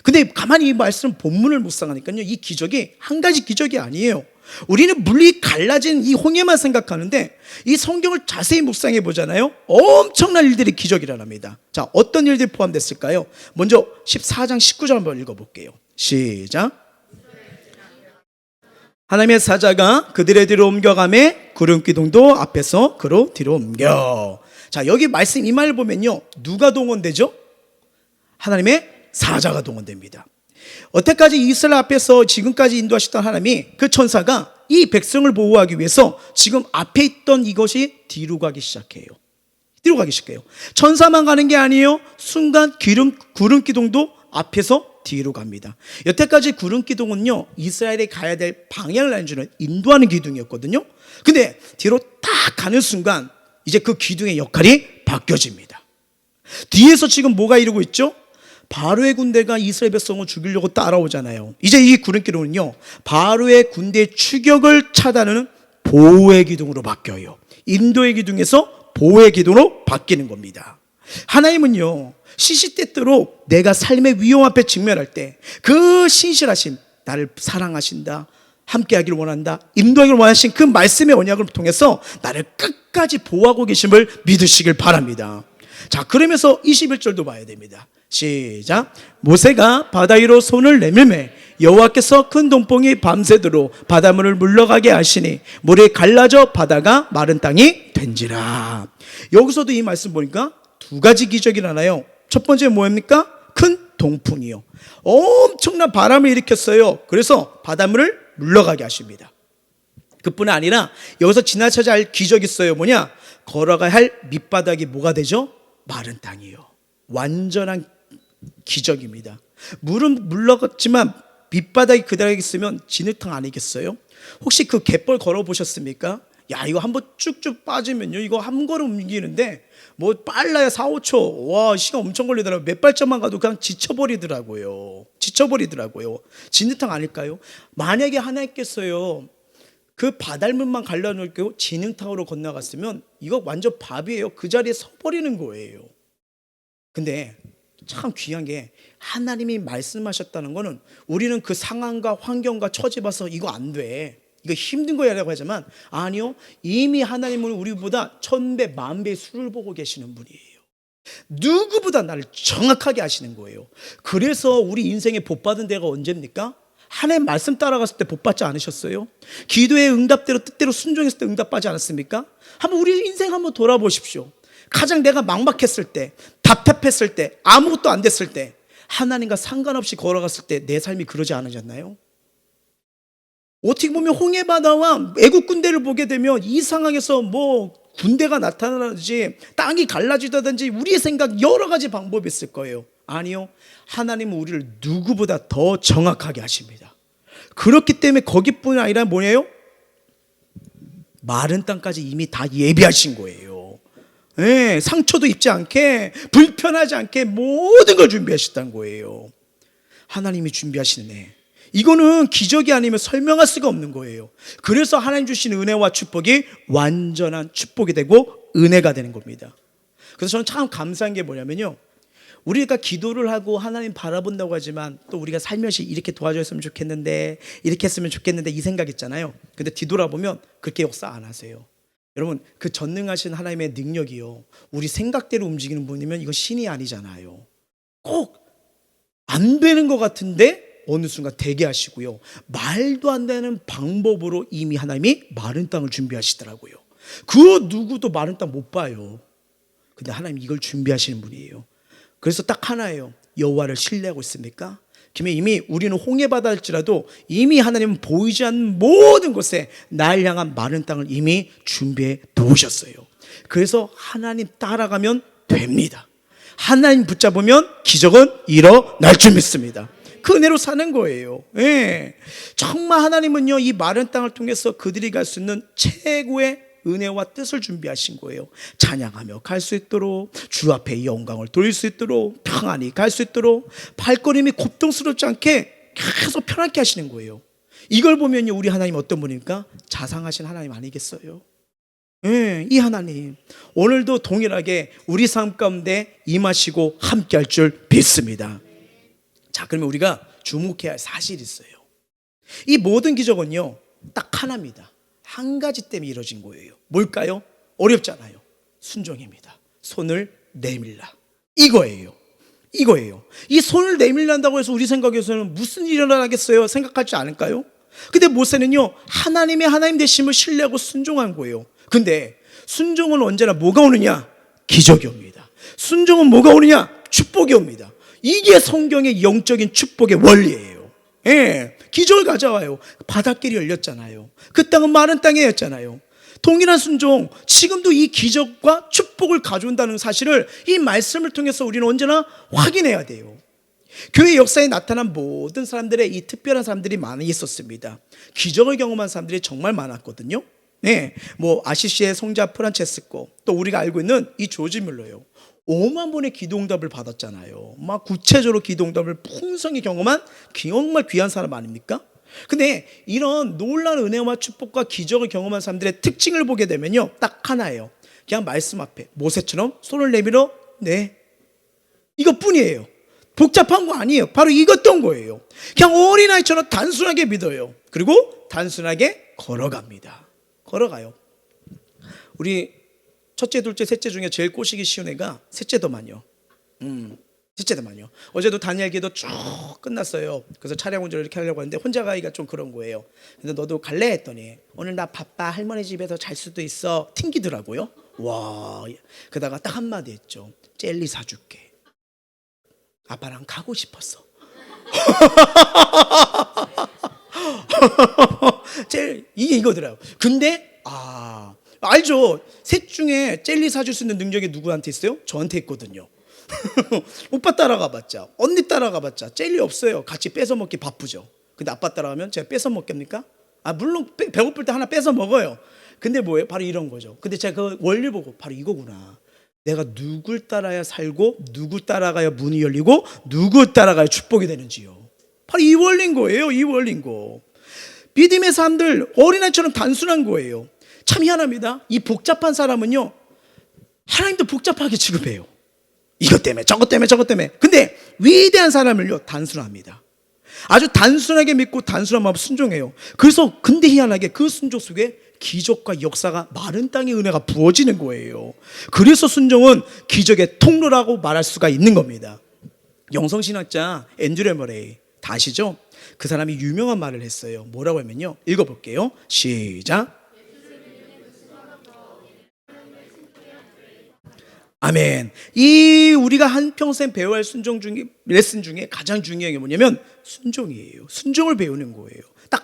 근데 가만히 이 말씀 본문을 묵상하니까요, 이 기적이 한 가지 기적이 아니에요. 우리는 물이 갈라진 이 홍해만 생각하는데 이 성경을 자세히 묵상해 보잖아요. 엄청난 일들이 기적이라랍니다. 자, 어떤 일들이 포함됐을까요? 먼저 14장 19절 한번 읽어볼게요. 시작. 하나님의 사자가 그들의 뒤로 옮겨가매 구름 기둥도 앞에서 그로 뒤로 옮겨. 자, 여기 말씀 이 말을 보면요, 누가 동원되죠? 하나님의 사자가 동원됩니다. 여태까지 이스라엘 앞에서 지금까지 인도하셨던 하나님이, 그 천사가 이 백성을 보호하기 위해서 지금 앞에 있던 이것이 뒤로 가기 시작해요. 뒤로 가기 시작해요. 천사만 가는 게 아니에요. 순간 구름 기둥도 앞에서 뒤로 갑니다. 여태까지 구름 기둥은요, 이스라엘이 가야 될 방향을 알려주는 인도하는 기둥이었거든요. 근데 뒤로 딱 가는 순간 이제 그 기둥의 역할이 바뀌어집니다. 뒤에서 지금 뭐가 이루고 있죠? 바로의 군대가 이스라엘 백성을 죽이려고 따라오잖아요. 이제 이 구름 기둥은요, 바로의 군대의 추격을 차단하는 보호의 기둥으로 바뀌어요. 인도의 기둥에서 보호의 기둥으로 바뀌는 겁니다. 하나님은요, 시시때때로 내가 삶의 위험 앞에 직면할 때 그 신실하신, 나를 사랑하신다, 함께하기를 원한다, 인도하기를 원하신 그 말씀의 언약을 통해서 나를 끝까지 보호하고 계심을 믿으시길 바랍니다. 자, 그러면서 21절도 봐야 됩니다. 시작. 모세가 바다 위로 손을 내밀매 여호와께서 큰 동풍이 밤새도록 바닷물을 물러가게 하시니 물이 갈라져 바다가 마른 땅이 된지라. 여기서도 이 말씀 보니까 두 가지 기적이 나나요? 첫 번째 뭐입니까? 큰 동풍이요. 엄청난 바람을 일으켰어요. 그래서 바닷물을 물러가게 하십니다. 그뿐 아니라 여기서 지나쳐야 할 기적이 있어요. 뭐냐? 걸어가야 할 밑바닥이 뭐가 되죠? 마른 땅이요. 완전한 기적입니다. 물은 물러갔지만 밑바닥이 그대로 있으면 진흙탕 아니겠어요? 혹시 그 갯벌 걸어보셨습니까? 야, 이거 한번 쭉쭉 빠지면요, 이거 한 걸음 움직이는데 뭐 빨라야 4, 5초, 와, 시간 엄청 걸리더라고요. 몇 발짝만 가도 그냥 지쳐버리더라고요. 진흙탕 아닐까요? 만약에 하나님께서요, 그 바닷물만 갈라놓고 진흙탕으로 건너갔으면 이거 완전 밥이에요. 그 자리에 서버리는 거예요. 근데 참 귀한 게, 하나님이 말씀하셨다는 거는 우리는 그 상황과 환경과 처지 봐서 이거 안 돼, 이거 힘든 거야라고 하지만, 아니요, 이미 하나님은 우리보다 1000배, 10,000배의 수를 보고 계시는 분이에요. 누구보다 나를 정확하게 아시는 거예요. 그래서 우리 인생에 복 받은 데가 언제입니까? 하나님 말씀 따라갔을 때 복 받지 않으셨어요? 기도의 응답대로 뜻대로 순종했을 때 응답받지 않았습니까? 한번 우리 인생 한번 돌아보십시오. 가장 내가 막막했을 때, 답답했을 때, 아무것도 안 됐을 때, 하나님과 상관없이 걸어갔을 때 내 삶이 그러지 않으셨나요? 어떻게 보면 홍해바다와 애국 군대를 보게 되면 이 상황에서 뭐 군대가 나타나든지 땅이 갈라지다든지 우리의 생각 여러 가지 방법이 있을 거예요. 아니요, 하나님은 우리를 누구보다 더 정확하게 하십니다. 그렇기 때문에 거기뿐 아니라 뭐예요? 마른 땅까지 이미 다 예비하신 거예요. 네, 상처도 입지 않게, 불편하지 않게 모든 걸 준비하셨다는 거예요. 하나님이 준비하시는 애, 이거는 기적이 아니면 설명할 수가 없는 거예요. 그래서 하나님 주시는 은혜와 축복이 완전한 축복이 되고 은혜가 되는 겁니다. 그래서 저는 참 감사한 게 뭐냐면요, 우리가 기도를 하고 하나님 바라본다고 하지만 또 우리가 살며시 이렇게 도와줬으면 좋겠는데, 이렇게 했으면 좋겠는데, 이 생각 있잖아요. 근데 뒤돌아보면 그렇게 역사 안 하세요. 여러분, 그 전능하신 하나님의 능력이요, 우리 생각대로 움직이는 분이면 이거 신이 아니잖아요. 꼭 안 되는 것 같은데 어느 순간 되게 하시고요, 말도 안 되는 방법으로 이미 하나님이 마른 땅을 준비하시더라고요. 그 누구도 마른 땅 못 봐요. 근데 하나님 이걸 준비하시는 분이에요. 그래서 딱 하나예요. 여호와를 신뢰하고 있습니까? 이미 우리는 홍해바다일지라도 이미 하나님은 보이지 않는 모든 곳에 날 향한 마른 땅을 이미 준비해 놓으셨어요. 그래서 하나님 따라가면 됩니다. 하나님 붙잡으면 기적은 일어날 줄 믿습니다. 그 은혜로 사는 거예요. 예. 정말 하나님은요, 이 마른 땅을 통해서 그들이 갈 수 있는 최고의 은혜와 뜻을 준비하신 거예요. 찬양하며 갈 수 있도록, 주 앞에 영광을 돌릴 수 있도록, 평안히 갈 수 있도록, 발걸음이 고통스럽지 않게 계속 편하게 하시는 거예요. 이걸 보면요, 우리 하나님 어떤 분입니까? 자상하신 하나님 아니겠어요? 예, 이 하나님 오늘도 동일하게 우리 삶 가운데 임하시고 함께 할 줄 믿습니다. 자, 그러면 우리가 주목해야 할 사실이 있어요. 이 모든 기적은요, 딱 하나입니다. 한 가지 때문에 이루어진 거예요. 뭘까요? 어렵잖아요. 순종입니다. 손을 내밀라. 이거예요. 이 손을 내밀란다고 해서 우리 생각에서는 무슨 일이 일어나겠어요? 생각하지 않을까요? 근데 모세는요, 하나님 되심을 신뢰하고 순종한 거예요. 근데 순종은 언제나 뭐가 오느냐? 기적이 옵니다. 순종은 뭐가 오느냐? 축복이 옵니다. 이게 성경의 영적인 축복의 원리예요. 예, 기적을 가져와요. 바닷길이 열렸잖아요. 그 땅은 마른 땅이었잖아요. 동일한 순종, 지금도 이 기적과 축복을 가져온다는 사실을 이 말씀을 통해서 우리는 언제나 확인해야 돼요. 교회 역사에 나타난 모든 사람들의 이 특별한 사람들이 많이 있었습니다. 기적을 경험한 사람들이 정말 많았거든요. 네, 뭐 아시시의 성자 프란체스코, 또 우리가 알고 있는 이 조지 뮬러요. 5만 번의 기도응답을 받았잖아요. 막 구체적으로 기도응답을 풍성히 경험한 정말 귀한 사람 아닙니까? 근데 이런 놀라운 은혜와 축복과 기적을 경험한 사람들의 특징을 보게 되면요, 딱 하나예요. 그냥 말씀 앞에 모세처럼 손을 내밀어, 네, 이것뿐이에요. 복잡한 거 아니에요. 바로 이것던 거예요. 그냥 어린아이처럼 단순하게 믿어요. 그리고 단순하게 걸어가요. 우리 첫째, 둘째, 셋째 중에 제일 꼬시기 쉬운 애가 셋째더만요. 셋째더만요. 어제도 다니엘기도 쭉 끝났어요. 그래서 차량 운전을 이렇게 하려고 하는데 혼자 가기가 좀 그런 거예요. 근데 너도 갈래? 했더니 오늘 나 바빠, 할머니 집에서 잘 수도 있어. 튕기더라고요. 와, 그러다가 딱 한마디 했죠. 젤리 사줄게. 아빠랑 가고 싶었어. 이게 이거더라고요. 근데 알죠? 셋 중에 젤리 사줄 수 있는 능력이 누구한테 있어요? 저한테 있거든요. 오빠 따라가 봤자, 언니 따라가 봤자 젤리 없어요. 같이 뺏어 먹기 바쁘죠. 근데 아빠 따라가면 제가 뺏어 먹겠습니까? 물론 배고플 때 하나 뺏어 먹어요. 근데 뭐예요? 바로 이런 거죠. 근데 제가 그 원리 보고 바로 이거구나. 내가 누굴 따라야 살고, 누구 따라가야 문이 열리고, 누구 따라가야 축복이 되는지요. 바로 이 원리인 거예요. 이 원리인 거. 믿음의 사람들 어린아이처럼 단순한 거예요. 참 희한합니다. 이 복잡한 사람은요, 하나님도 복잡하게 취급해요. 이것 때문에 저것 때문에. 근데 위대한 사람을요, 단순합니다. 아주 단순하게 믿고 단순한 마음 순종해요. 그래서 근데 희한하게 그 순종 속에 기적과 역사가 마른 땅의 은혜가 부어지는 거예요. 그래서 순종은 기적의 통로라고 말할 수가 있는 겁니다. 영성신학자 앤드류 머레이 다 아시죠? 그 사람이 유명한 말을 했어요. 뭐라고 하면요, 읽어볼게요. 시작. 아멘. 이 우리가 한평생 배워야 할 순종 중에, 레슨 중에 가장 중요한 게 뭐냐면 순종이에요. 순종을 배우는 거예요. 딱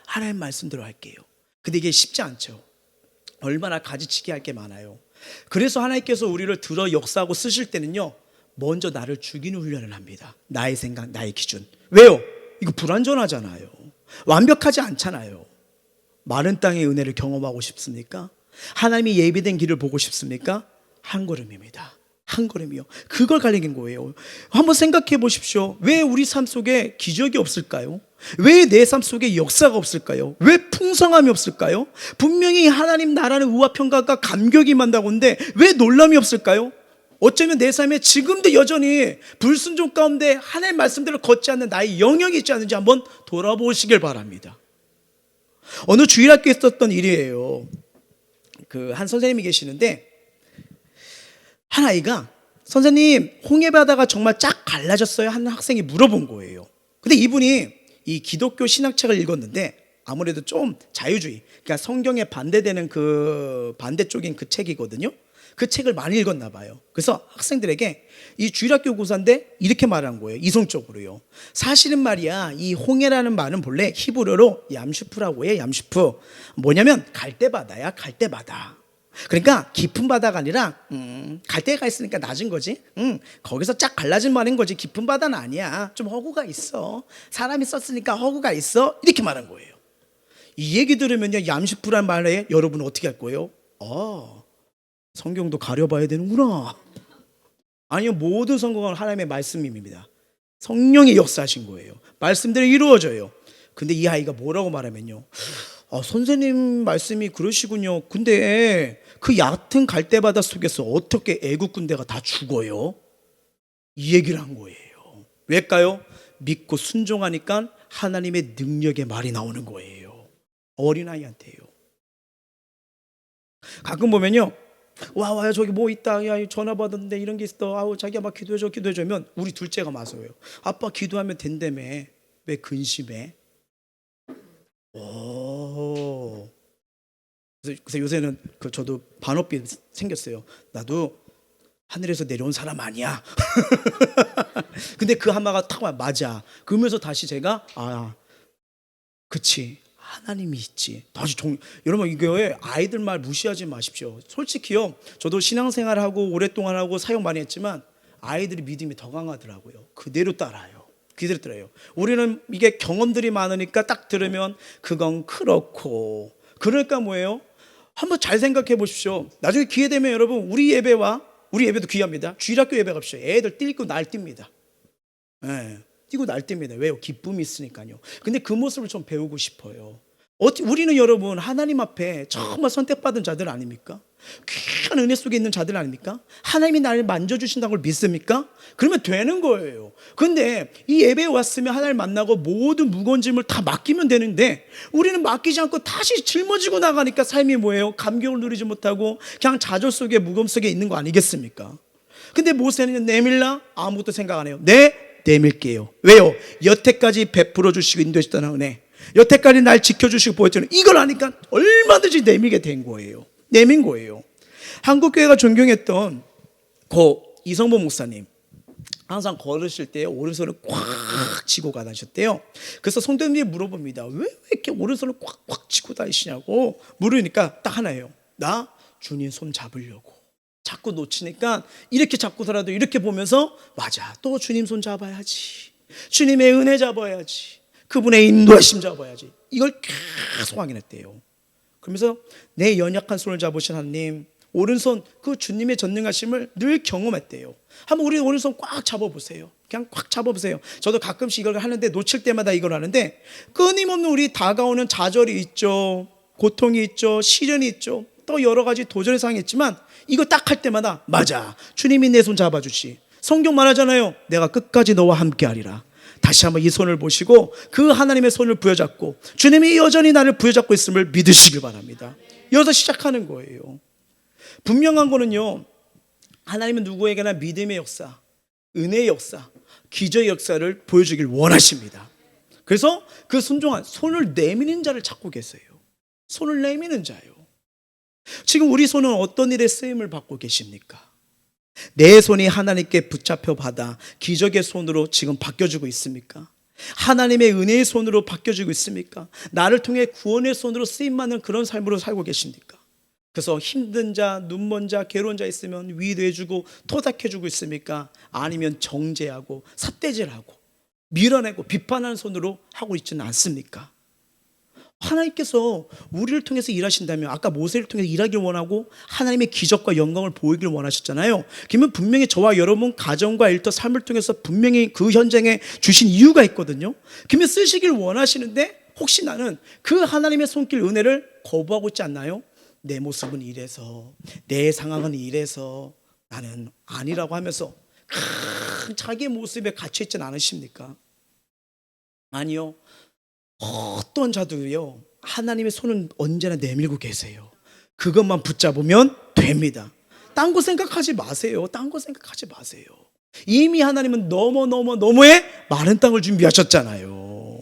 하나의 말씀대로 할게요. 근데 이게 쉽지 않죠. 얼마나 가지치기 할 게 많아요. 그래서 하나님께서 우리를 들어 역사하고 쓰실 때는요, 먼저 나를 죽이는 훈련을 합니다. 나의 생각, 나의 기준. 왜요? 이거 불완전하잖아요. 완벽하지 않잖아요. 마른 땅의 은혜를 경험하고 싶습니까? 하나님이 예비된 길을 보고 싶습니까? 한 걸음입니다. 한 걸음이요. 그걸 가리킨 거예요. 한번 생각해 보십시오. 왜 우리 삶 속에 기적이 없을까요? 왜 내 삶 속에 역사가 없을까요? 왜 풍성함이 없을까요? 분명히 하나님 나라는 우와 평가가 감격이 많다고 하는데 왜 놀람이 없을까요? 어쩌면 내 삶에 지금도 여전히 불순종 가운데 하나님의 말씀대로 걷지 않는 나의 영역이 있지 않은지 한번 돌아보시길 바랍니다. 어느 주일학교에 있었던 일이에요. 그 한 선생님이 계시는데 한 아이가 선생님 홍해바다가 정말 쫙 갈라졌어요? 하는 학생이 물어본 거예요. 근데 이분이 이 기독교 신학책을 읽었는데 아무래도 좀 자유주의, 그러니까 성경에 반대되는 그 반대쪽인 그 책이거든요. 그 책을 많이 읽었나 봐요. 그래서 학생들에게 이 주일학교 교사인데 이렇게 말한 거예요. 이성적으로요. 사실은 말이야, 이 홍해라는 말은 본래 히브리어로 얌슈프라고 해요. 얌슈프. 뭐냐면 갈대바다야, 갈대바다. 그러니까 깊은 바다가 아니라 갈대가 있으니까 낮은 거지. 거기서 쫙 갈라진 말인 거지. 깊은 바다는 아니야. 좀 허구가 있어. 사람이 썼으니까 허구가 있어. 이렇게 말한 거예요. 이 얘기 들으면요, 얌슈프란 말에 여러분은 어떻게 할 거예요? 성경도 가려봐야 되는구나. 아니요, 모든 성경은 하나님의 말씀입니다. 성령이 역사하신 거예요. 말씀대로 이루어져요. 근데 이 아이가 뭐라고 말하면요, 선생님 말씀이 그러시군요. 근데 그 얕은 갈대바다 속에서 어떻게 애국 군대가 다 죽어요? 이 얘기를 한 거예요. 왜일까요? 믿고 순종하니까 하나님의 능력의 말이 나오는 거예요. 어린아이한테요. 가끔 보면요, 와 저기 뭐 있다, 야 전화 받았는데 이런 게 있어, 자기야 막 기도해줘면 우리 둘째가 마서요. 아빠 기도하면 된다며. 왜 근심해? 그래서 요새는 저도 반어빛 생겼어요. 나도 하늘에서 내려온 사람 아니야. 근데 그 한마가 탁 와, 맞아. 그러면서 다시 제가 그치, 하나님이 있지. 다시 여러분, 이거에 아이들 말 무시하지 마십시오. 솔직히요, 저도 신앙생활하고 오랫동안 하고 사역 많이 했지만 아이들이 믿음이 더 강하더라고요. 그대로 따라요. 우리는 이게 경험들이 많으니까 딱 들으면 그건 그렇고. 그러니까 뭐예요? 한번 잘 생각해 보십시오. 나중에 기회 되면 여러분, 우리 예배도 귀합니다. 주일학교 예배 갑시다. 애들 뛰고 날뜁니다. 뛰고 날뜁니다. 왜요? 기쁨이 있으니까요. 근데 그 모습을 좀 배우고 싶어요. 우리는 여러분, 하나님 앞에 정말 선택받은 자들 아닙니까? 귀한 은혜 속에 있는 자들 아닙니까? 하나님이 나를 만져주신다는 걸 믿습니까? 그러면 되는 거예요. 근데 이 예배에 왔으면 하나님을 만나고 모든 무거운 짐을 다 맡기면 되는데, 우리는 맡기지 않고 다시 짊어지고 나가니까 삶이 뭐예요? 감격을 누리지 못하고 그냥 좌절 속에, 무거움 속에 있는 거 아니겠습니까? 근데 모세는 내밀라? 아무것도 생각 안 해요. 내밀게요. 왜요? 여태까지 베풀어 주시고 인도하셨다는 은혜, 여태까지 날 지켜주시고 보여주는 이걸 아니까 얼마든지 내밀게 된 거예요. 내민 거예요. 한국교회가 존경했던 이성보 목사님, 항상 걸으실 때 오른손을 꽉 쥐고 다니셨대요. 그래서 성도님들이 물어봅니다. 왜 이렇게 오른손을 꽉꽉 쥐고 다니시냐고 물으니까 딱 하나예요. 나 주님 손 잡으려고. 자꾸 놓치니까 이렇게 잡고서라도 이렇게 보면서, 맞아, 또 주님 손 잡아야지, 주님의 은혜 잡아야지, 그분의 인도하심 잡아야지, 이걸 계속 확인했대요. 그러면서 내 연약한 손을 잡으신 하나님, 오른손, 그 주님의 전능하심을 늘 경험했대요. 한번 우리 오른손 꽉 잡아보세요. 그냥 꽉 잡아보세요. 저도 가끔씩 이걸 하는데, 놓칠 때마다 이걸 하는데, 끊임없는 우리 다가오는 좌절이 있죠, 고통이 있죠, 시련이 있죠, 또 여러 가지 도전의 상황이 있지만, 이거 딱 할 때마다 맞아, 주님이 내 손 잡아주시. 성경 말하잖아요. 내가 끝까지 너와 함께 하리라. 다시 한번 이 손을 보시고 그 하나님의 손을 부여잡고 주님이 여전히 나를 부여잡고 있음을 믿으시길 바랍니다. 여기서 시작하는 거예요. 분명한 거는요, 하나님은 누구에게나 믿음의 역사, 은혜의 역사, 기적의 역사를 보여주길 원하십니다. 그래서 그 순종한 손을 내미는 자를 찾고 계세요. 손을 내미는 자요. 지금 우리 손은 어떤 일에 쓰임을 받고 계십니까? 내 손이 하나님께 붙잡혀 받아 기적의 손으로 지금 바뀌어지고 있습니까? 하나님의 은혜의 손으로 바뀌어지고 있습니까? 나를 통해 구원의 손으로 쓰임받는 그런 삶으로 살고 계십니까? 그래서 힘든 자, 눈먼 자, 괴로운 자 있으면 위로해주고 토닥해주고 있습니까? 아니면 정죄하고 삿대질하고 밀어내고 비판하는 손으로 하고 있지는 않습니까? 하나님께서 우리를 통해서 일하신다면, 아까 모세를 통해서 일하길 원하고 하나님의 기적과 영광을 보이길 원하셨잖아요. 그러면 분명히 저와 여러분 가정과 일터 삶을 통해서 분명히 그 현장에 주신 이유가 있거든요. 그러면 쓰시길 원하시는데, 혹시 나는 그 하나님의 손길 은혜를 거부하고 있지 않나요? 내 모습은 이래서, 내 상황은 이래서 나는 아니라고 하면서 자기의 모습에 갇혀있진 않으십니까? 아니요. 어떤 자도요, 하나님의 손은 언제나 내밀고 계세요. 그것만 붙잡으면 됩니다. 딴 거 생각하지 마세요. 딴 거 생각하지 마세요. 이미 하나님은 너무의 많은 땅을 준비하셨잖아요.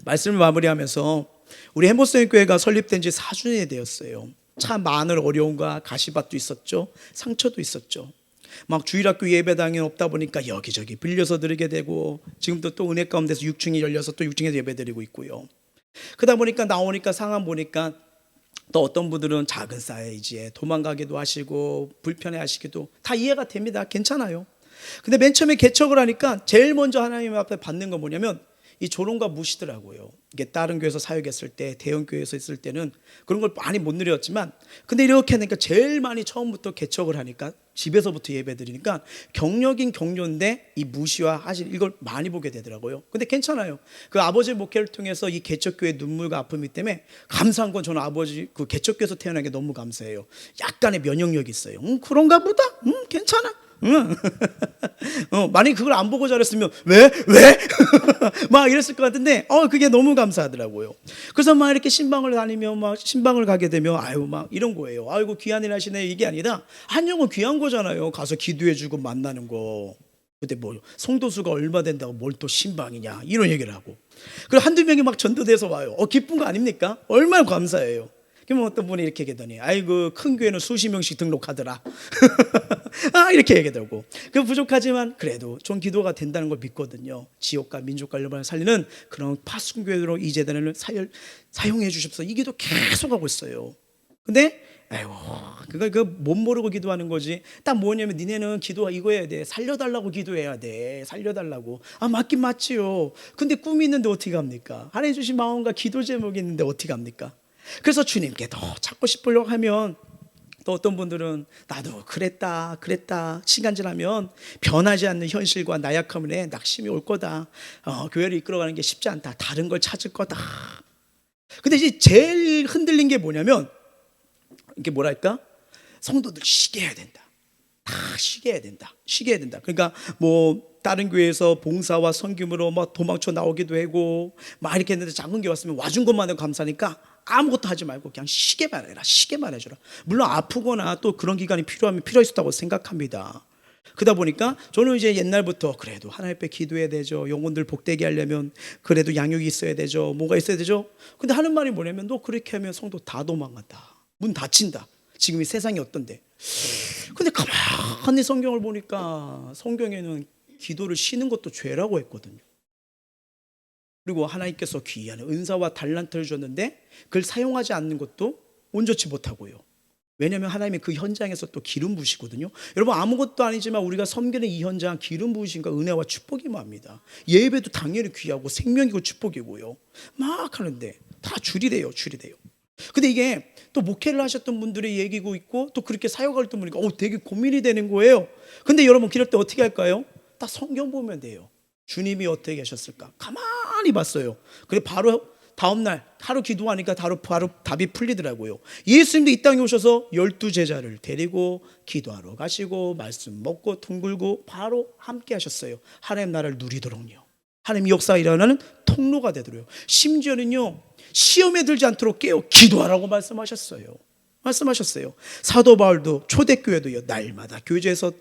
말씀을 마무리하면서 우리 햄버스교회가 설립된 지 4주년이 되었어요. 참 많은 어려움과 가시밭도 있었죠. 상처도 있었죠. 막 주일학교 예배당이 없다 보니까 여기저기 빌려서 드리게 되고, 지금도 또 은혜 가운데서 6층이 열려서 또 6층에서 예배 드리고 있고요. 그러다 보니까 나오니까 상황 보니까 또 어떤 분들은 작은 사이즈에 도망가기도 하시고 불편해 하시기도 다 이해가 됩니다. 괜찮아요. 근데 맨 처음에 개척을 하니까 제일 먼저 하나님 앞에 받는 건 뭐냐면 이 조롱과 무시더라고요. 이게 다른 교회에서 사역했을 때, 대형 교회에서 있을 때는 그런 걸 많이 못 누렸지만, 근데 이렇게 하니까 제일 많이 처음부터 개척을 하니까, 집에서부터 예배 드리니까 격려긴 격려인데 이 무시와 하실, 이걸 많이 보게 되더라고요. 근데 괜찮아요. 그 아버지 목회를 통해서 이 개척교회 눈물과 아픔이 때문에 감사한 건, 저는 아버지 그 개척교회에서 태어난 게 너무 감사해요. 약간의 면역력이 있어요. 그런가 보다. 괜찮아. 만약에 그걸 안 보고 잘했으면 왜? 막 이랬을 것 같은데, 그게 너무 감사하더라고요. 그래서 막 이렇게 신방을 다니며 막 신방을 가게 되면 아유 막 이런 거예요. 아이고 귀한 일 하시네, 이게 아니라 한 영혼 귀한 거잖아요. 가서 기도해주고 만나는 거. 근데 뭐 성도수가 얼마 된다고 뭘 또 신방이냐 이런 얘기를 하고, 그리고 한두 명이 막 전도돼서 와요. 기쁜 거 아닙니까? 얼마나 감사해요. 그러면 어떤 분이 이렇게 얘기하더니, 아이고 큰 교회는 수십 명씩 등록하더라. 이렇게 얘기하더라고. 그 부족하지만 그래도 좀 기도가 된다는 걸 믿거든요. 지역과 민족과 일반을 살리는 그런 파수교회로 이 재단을 사용해 주십시오. 이 기도 계속 하고 있어요. 근데 아이고 그걸 못 모르고 기도하는 거지. 딱 뭐냐면 니네는 기도가 이거 해야 돼. 살려달라고 기도해야 돼. 살려달라고. 맞긴 맞지요. 근데 꿈이 있는데 어떻게 합니까? 하나님 주신 마음과 기도 제목이 있는데 어떻게 합니까? 그래서 주님께 더 찾고 싶으려고 하면, 또 어떤 분들은 나도 그랬다 시간 지나면 변하지 않는 현실과 나약함에 낙심이 올 거다. 교회를 이끌어가는 게 쉽지 않다. 다른 걸 찾을 거다. 근데 이제 제일 흔들린 게 뭐냐면, 이게 뭐랄까, 성도들 쉬게 해야 된다. 다 쉬게 해야 된다. 그러니까 뭐 다른 교회에서 봉사와 섬김으로 막 도망쳐 나오기도 하고 막 이렇게 했는데, 작은 교회 왔으면 와준 것만 해도 감사하니까 아무것도 하지 말고 그냥 쉬게만 해줘라. 물론 아프거나 또 그런 기간이 필요했었다고 생각합니다. 그러다 보니까 저는 이제 옛날부터 그래도 하나님 앞에 기도해야 되죠. 영혼들 복되게 하려면 그래도 양육이 있어야 되죠. 뭐가 있어야 되죠. 근데 하는 말이 뭐냐면, 너 그렇게 하면 성도 다 도망간다. 문 닫힌다. 지금 이 세상이 어떤데. 근데 가만히 성경을 보니까 성경에는 기도를 쉬는 것도 죄라고 했거든요. 그리고 하나님께서 귀한 은사와 달란트를 줬는데 그걸 사용하지 않는 것도 온전치 못하고요. 왜냐하면 하나님이 그 현장에서 또 기름 부으시거든요. 여러분, 아무것도 아니지만 우리가 섬기는 이 현장 기름 부으신과 은혜와 축복이 뭡니다. 예배도 당연히 귀하고 생명이고 축복이고요. 막 하는데 다 줄이래요. 근데 이게 또 목회를 하셨던 분들의 얘기고 있고, 또 그렇게 사역할 때 보니까 되게 고민이 되는 거예요. 근데 여러분, 기도할 때 어떻게 할까요? 딱 성경 보면 돼요. 주님이 어떻게 계셨을까? 가만히 봤어요. 그래 바로 다음날 하루 기도하니까 바로 답이 풀리더라고요. 예수님도 이 땅에 오셔서 12제자를 데리고 기도하러 가시고 말씀 먹고 둥글고 바로 함께 하셨어요. 하나님 나라를 누리도록요. 하나님 역사가 일어나는 통로가 되도록요. 심지어는요, 시험에 들지 않도록 깨어 기도하라고 말씀하셨어요. 사도 바울도 초대교회도요, 날마다 교제에서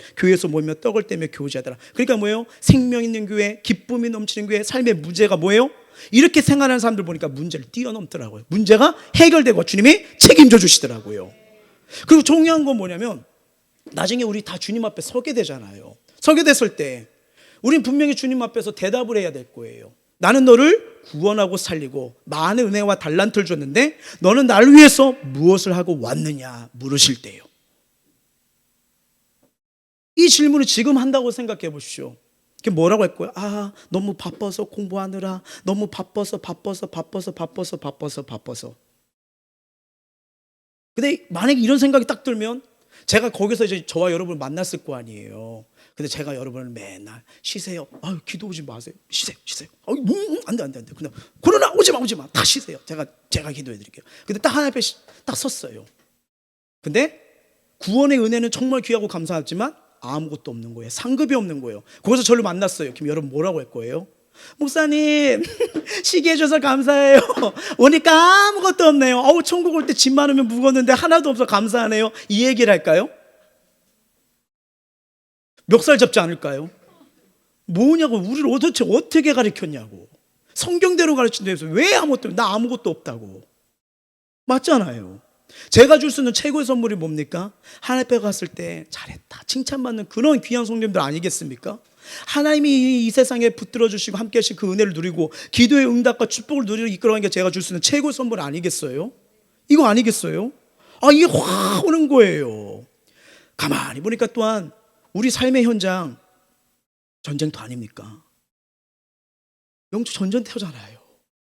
모이며 떡을 떼며 교제하더라. 그러니까 뭐예요? 생명 있는 교회, 기쁨이 넘치는 교회, 삶의 문제가 뭐예요? 이렇게 생활하는 사람들 보니까 문제를 뛰어넘더라고요. 문제가 해결되고 주님이 책임져 주시더라고요. 그리고 중요한 건 뭐냐면, 나중에 우리 다 주님 앞에 서게 되잖아요. 서게 됐을 때 우린 분명히 주님 앞에서 대답을 해야 될 거예요. 나는 너를 구원하고 살리고 많은 은혜와 달란트를 줬는데 너는 나를 위해서 무엇을 하고 왔느냐 물으실 때요. 이 질문을 지금 한다고 생각해 보십시오. 그게 뭐라고 할 거야? 너무 바빠서 공부하느라, 너무 바빠서. 근데 만약에 이런 생각이 딱 들면, 제가 거기서 이제 저와 여러분을 만났을 거 아니에요. 근데 제가 여러분을 맨날 쉬세요. 기도 오지 마세요. 쉬세요. 안 돼. 그냥 그러나 오지 마. 다 쉬세요. 제가 기도해 드릴게요. 근데 딱 하나 앞에 딱 섰어요. 근데 구원의 은혜는 정말 귀하고 감사하지만 아무것도 없는 거예요. 상급이 없는 거예요. 거기서 저를 만났어요. 그럼 여러분 뭐라고 할 거예요? 목사님 쉬게 해줘서 감사해요. 오니까 아무것도 없네요. 천국 올 때 짐 많으면 무거웠는데 하나도 없어 감사하네요. 이 얘기를 할까요? 멱살 잡지 않을까요? 뭐냐고, 우리를 도대체 어떻게 가르쳤냐고. 성경대로 가르친다면서 왜 나 아무것도 없다고. 맞잖아요. 제가 줄 수 있는 최고의 선물이 뭡니까? 하나님 앞에 갔을 때 잘했다 칭찬받는 그런 귀한 성도님들 아니겠습니까? 하나님이 이 세상에 붙들어 주시고 함께 하신 그 은혜를 누리고 기도의 응답과 축복을 누리고 이끌어가는 게 제가 줄 수 있는 최고의 선물 아니겠어요? 이거 아니겠어요? 이게 확 오는 거예요. 가만히 보니까 또한 우리 삶의 현장 전쟁터 아닙니까? 영적 전쟁터잖아요.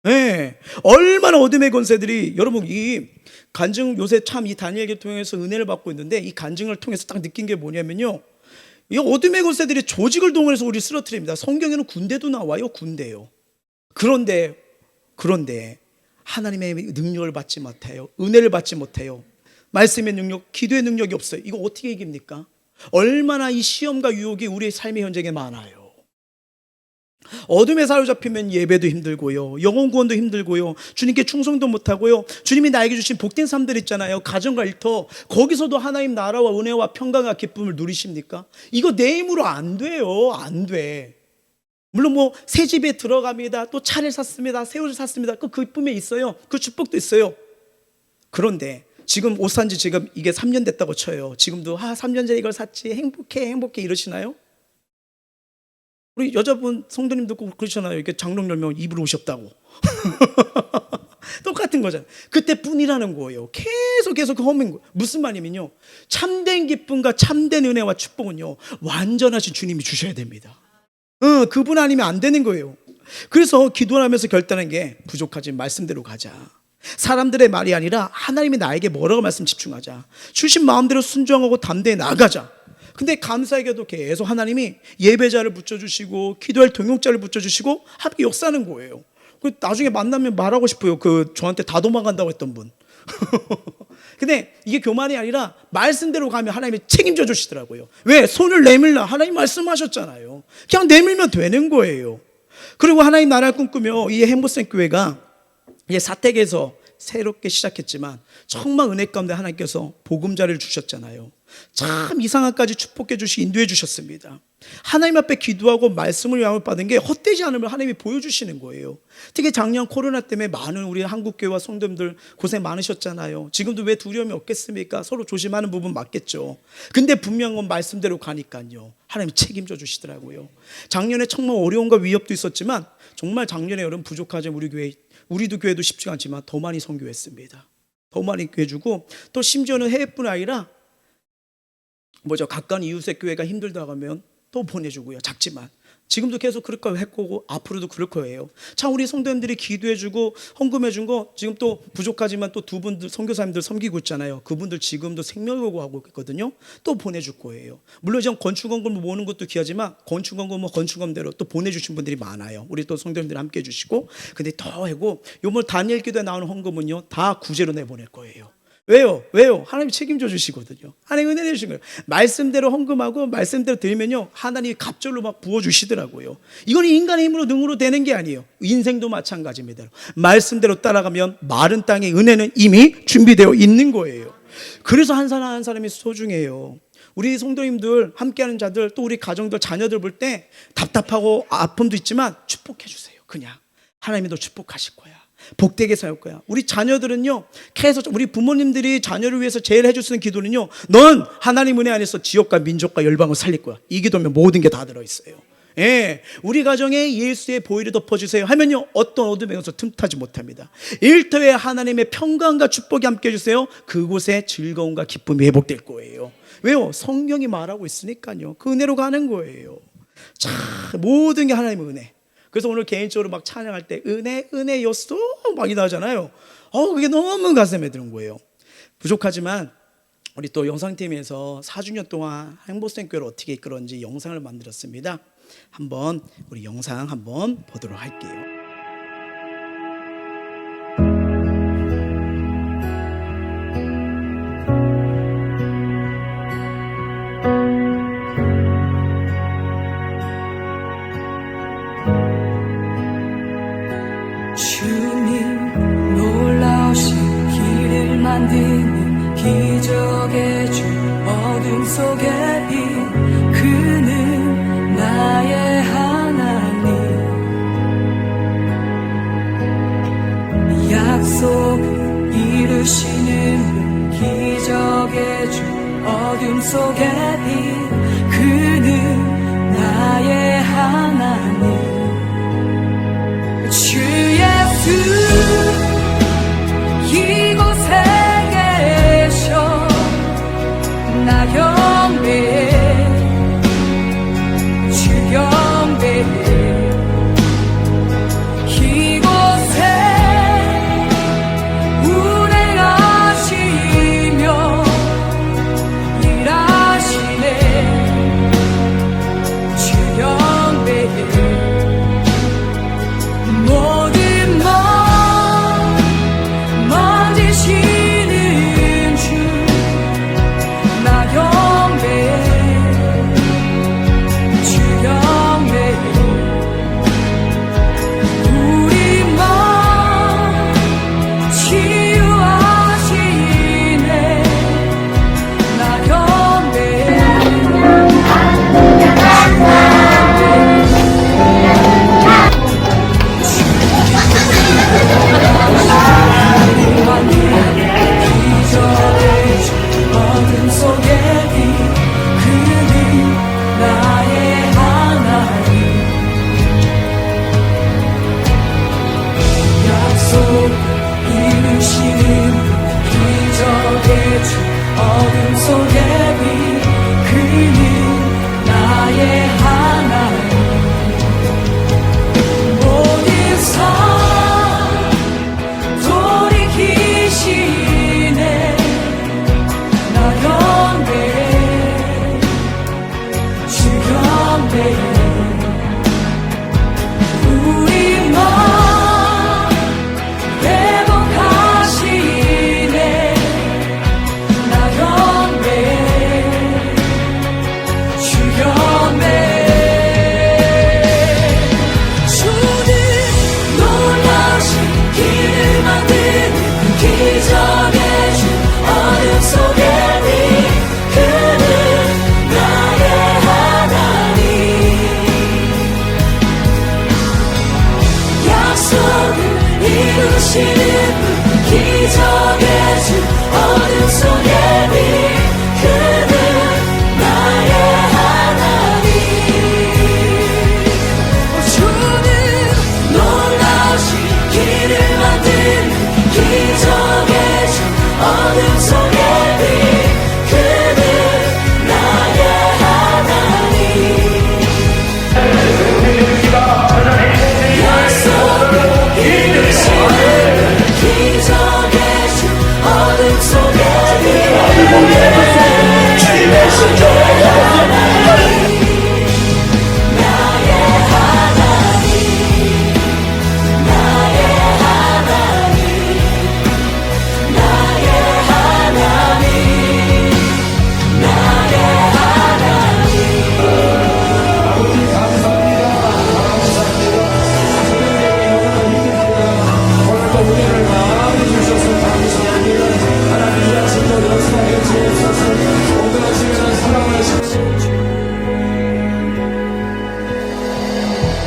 네. 얼마나 어둠의 권세들이, 여러분 이 간증 요새 참 이 다니엘기를 통해서 은혜를 받고 있는데, 이 간증을 통해서 딱 느낀 게 뭐냐면요, 이 어둠의 권세들이 조직을 동원해서 우리 쓰러뜨립니다. 성경에는 군대도 나와요. 군대요. 그런데 하나님의 능력을 받지 못해요. 은혜를 받지 못해요. 말씀의 능력, 기도의 능력이 없어요. 이거 어떻게 이깁니까? 얼마나 이 시험과 유혹이 우리의 삶의 현장에 많아요. 어둠에 사로잡히면 예배도 힘들고요, 영혼 구원도 힘들고요, 주님께 충성도 못하고요, 주님이 나에게 주신 복된 삶들 있잖아요, 가정과 일터, 거기서도 하나님 나라와 은혜와 평강과 기쁨을 누리십니까? 이거 내 힘으로 안 돼요. 안 돼. 물론 뭐 새 집에 들어갑니다, 또 차를 샀습니다, 새 옷을 샀습니다, 그 기쁨이 있어요, 그 축복도 있어요. 그런데 지금 옷 산 지 지금 이게 3년 됐다고 쳐요. 지금도 3년 전에 이걸 샀지, 행복해 이러시나요? 우리 여자분 성도님도 꼭 그러잖아요. 이렇게 장롱 열면 입으로 오셨다고. 똑같은 거잖아요. 그때뿐이라는 거예요. 계속 그 허민 거예요. 무슨 말이면요, 참된 기쁨과 참된 은혜와 축복은요, 완전하신 주님이 주셔야 됩니다. 그분 아니면 안 되는 거예요. 그래서 기도를 하면서 결단한 게, 부족하지 말씀대로 가자. 사람들의 말이 아니라 하나님이 나에게 뭐라고 말씀 집중하자. 주신 마음대로 순종하고 담대히 나가자. 근데 감사하게도 계속 하나님이 예배자를 붙여주시고 기도할 동역자를 붙여주시고 함께 역사하는 거예요. 나중에 만나면 말하고 싶어요. 저한테 다 도망간다고 했던 분. 근데 이게 교만이 아니라 말씀대로 가면 하나님이 책임져 주시더라고요. 왜? 손을 내밀라. 하나님 말씀하셨잖아요. 그냥 내밀면 되는 거예요. 그리고 하나님 나라를 꿈꾸며 이 햄버센 교회가 이제 사택에서 새롭게 시작했지만 정말 은혜 가운데 하나님께서 보금자리를 주셨잖아요. 참 이상한까지 축복해 주시, 인도해 주셨습니다. 하나님 앞에 기도하고 말씀을 영향을 받은 게 헛되지 않음을 하나님이 보여주시는 거예요. 특히 작년 코로나 때문에 많은 우리 한국교회와 성도님들 고생 많으셨잖아요. 지금도 왜 두려움이 없겠습니까? 서로 조심하는 부분 맞겠죠. 근데 분명한 말씀대로 가니까요, 하나님이 책임져 주시더라고요. 작년에 정말 어려움과 위협도 있었지만 정말 작년에 여러분 부족하지, 우리도 교회도 쉽지 않지만 더 많이 선교했습니다. 더 많이 구해주고, 또 심지어는 해외뿐 아니라 가까운 이웃의 교회가 힘들다고 하면 또 보내주고요. 작지만 지금도 계속 그럴 거 했고 앞으로도 그럴 거예요. 참 우리 성도님들이 기도해주고 헌금해준 거 지금 또 부족하지만 또 두 분들 선교사님들 섬기고 있잖아요. 그분들 지금도 생명요구 하고 있거든요. 또 보내줄 거예요. 물론 지금 건축원금 모으는 것도 귀하지만 건축원금은 건축원대로 또 보내주신 분들이 많아요. 우리 또 성도님들 함께 해주시고, 근데 더 하고 요번 다니엘 기도에 나오는 헌금은요 다 구제로 내보낼 거예요. 왜요? 하나님이 책임져 주시거든요. 하나님 은혜 내주신 거예요. 말씀대로 헌금하고 말씀대로 드리면요, 하나님이 갑절로 막 부어주시더라고요. 이건 인간의 힘으로 능으로 되는 게 아니에요. 인생도 마찬가지입니다. 말씀대로 따라가면 마른 땅의 은혜는 이미 준비되어 있는 거예요. 그래서 한 사람 한 사람이 소중해요. 우리 성도님들, 함께하는 자들, 또 우리 가정들, 자녀들 볼 때 답답하고 아픔도 있지만 축복해 주세요. 그냥 하나님이 너 축복하실 거야. 복되게 살 거야. 우리 자녀들은요, 계속 우리 부모님들이 자녀를 위해서 제일 해줄 수 있는 기도는요, 넌 하나님 은혜 안에서 지역과 민족과 열방을 살릴 거야. 이 기도면 모든 게 다 들어있어요. 예, 우리 가정에 예수의 보혈을 덮어주세요 하면요, 어떤 어둠에 서 틈타지 못합니다. 일터에 하나님의 평강과 축복이 함께 해주세요. 그곳에 즐거움과 기쁨이 회복될 거예요. 왜요? 성경이 말하고 있으니까요. 그 은혜로 가는 거예요. 자, 모든 게 하나님의 은혜. 그래서 오늘 개인적으로 막 찬양할 때 은혜 요소 막 나오잖아요. 그게 너무 가슴에 드는 거예요. 부족하지만 우리 또 영상팀에서 4주년 동안 행복생 교회를 어떻게 이끌었는지 영상을 만들었습니다. 한번 우리 영상 한번 보도록 할게요. 주님 놀라우신 길을 만드는 기적의 주, 어둠 속에 인 그는 나의 하나님. 약속을 이루시는 기적의 주 어둠 속에 빛 그는 나의 하나님 주 예수 이곳에 계셔 나 경배해 주 경배해 이곳에 운행하시며 일하시네 주 경배해 모든 것 만지시는 주 나 경배해 주 경배해 우리 맘 치유하시네 나 경배해 기적의 주 어둠 속에 빛 그는 나의 하나님 약속 이루시는 기적의 주 어둠 속에 빛 그는 나의 하나님 모든 삶 돌이키시네 나 경배해 주 경배해 우리 맘 회복하시네 나 경배해 주 경배해 주는 놀라신 길을 만드는 기적의 주 어둠 속에 빛 그는 나의 하나님 약속을 이루시는 분 기적의 주 어둠 속에 빛 그는 나의 하나님 주는 놀라신 길을 만드는 기적의 주 어둠 속에 빛 그는 나의 하나님 약속을 이루시는 기적의 주 어둠 속에 빛 나의 하나님 나의 하나님 나의 하나님 나의 하나님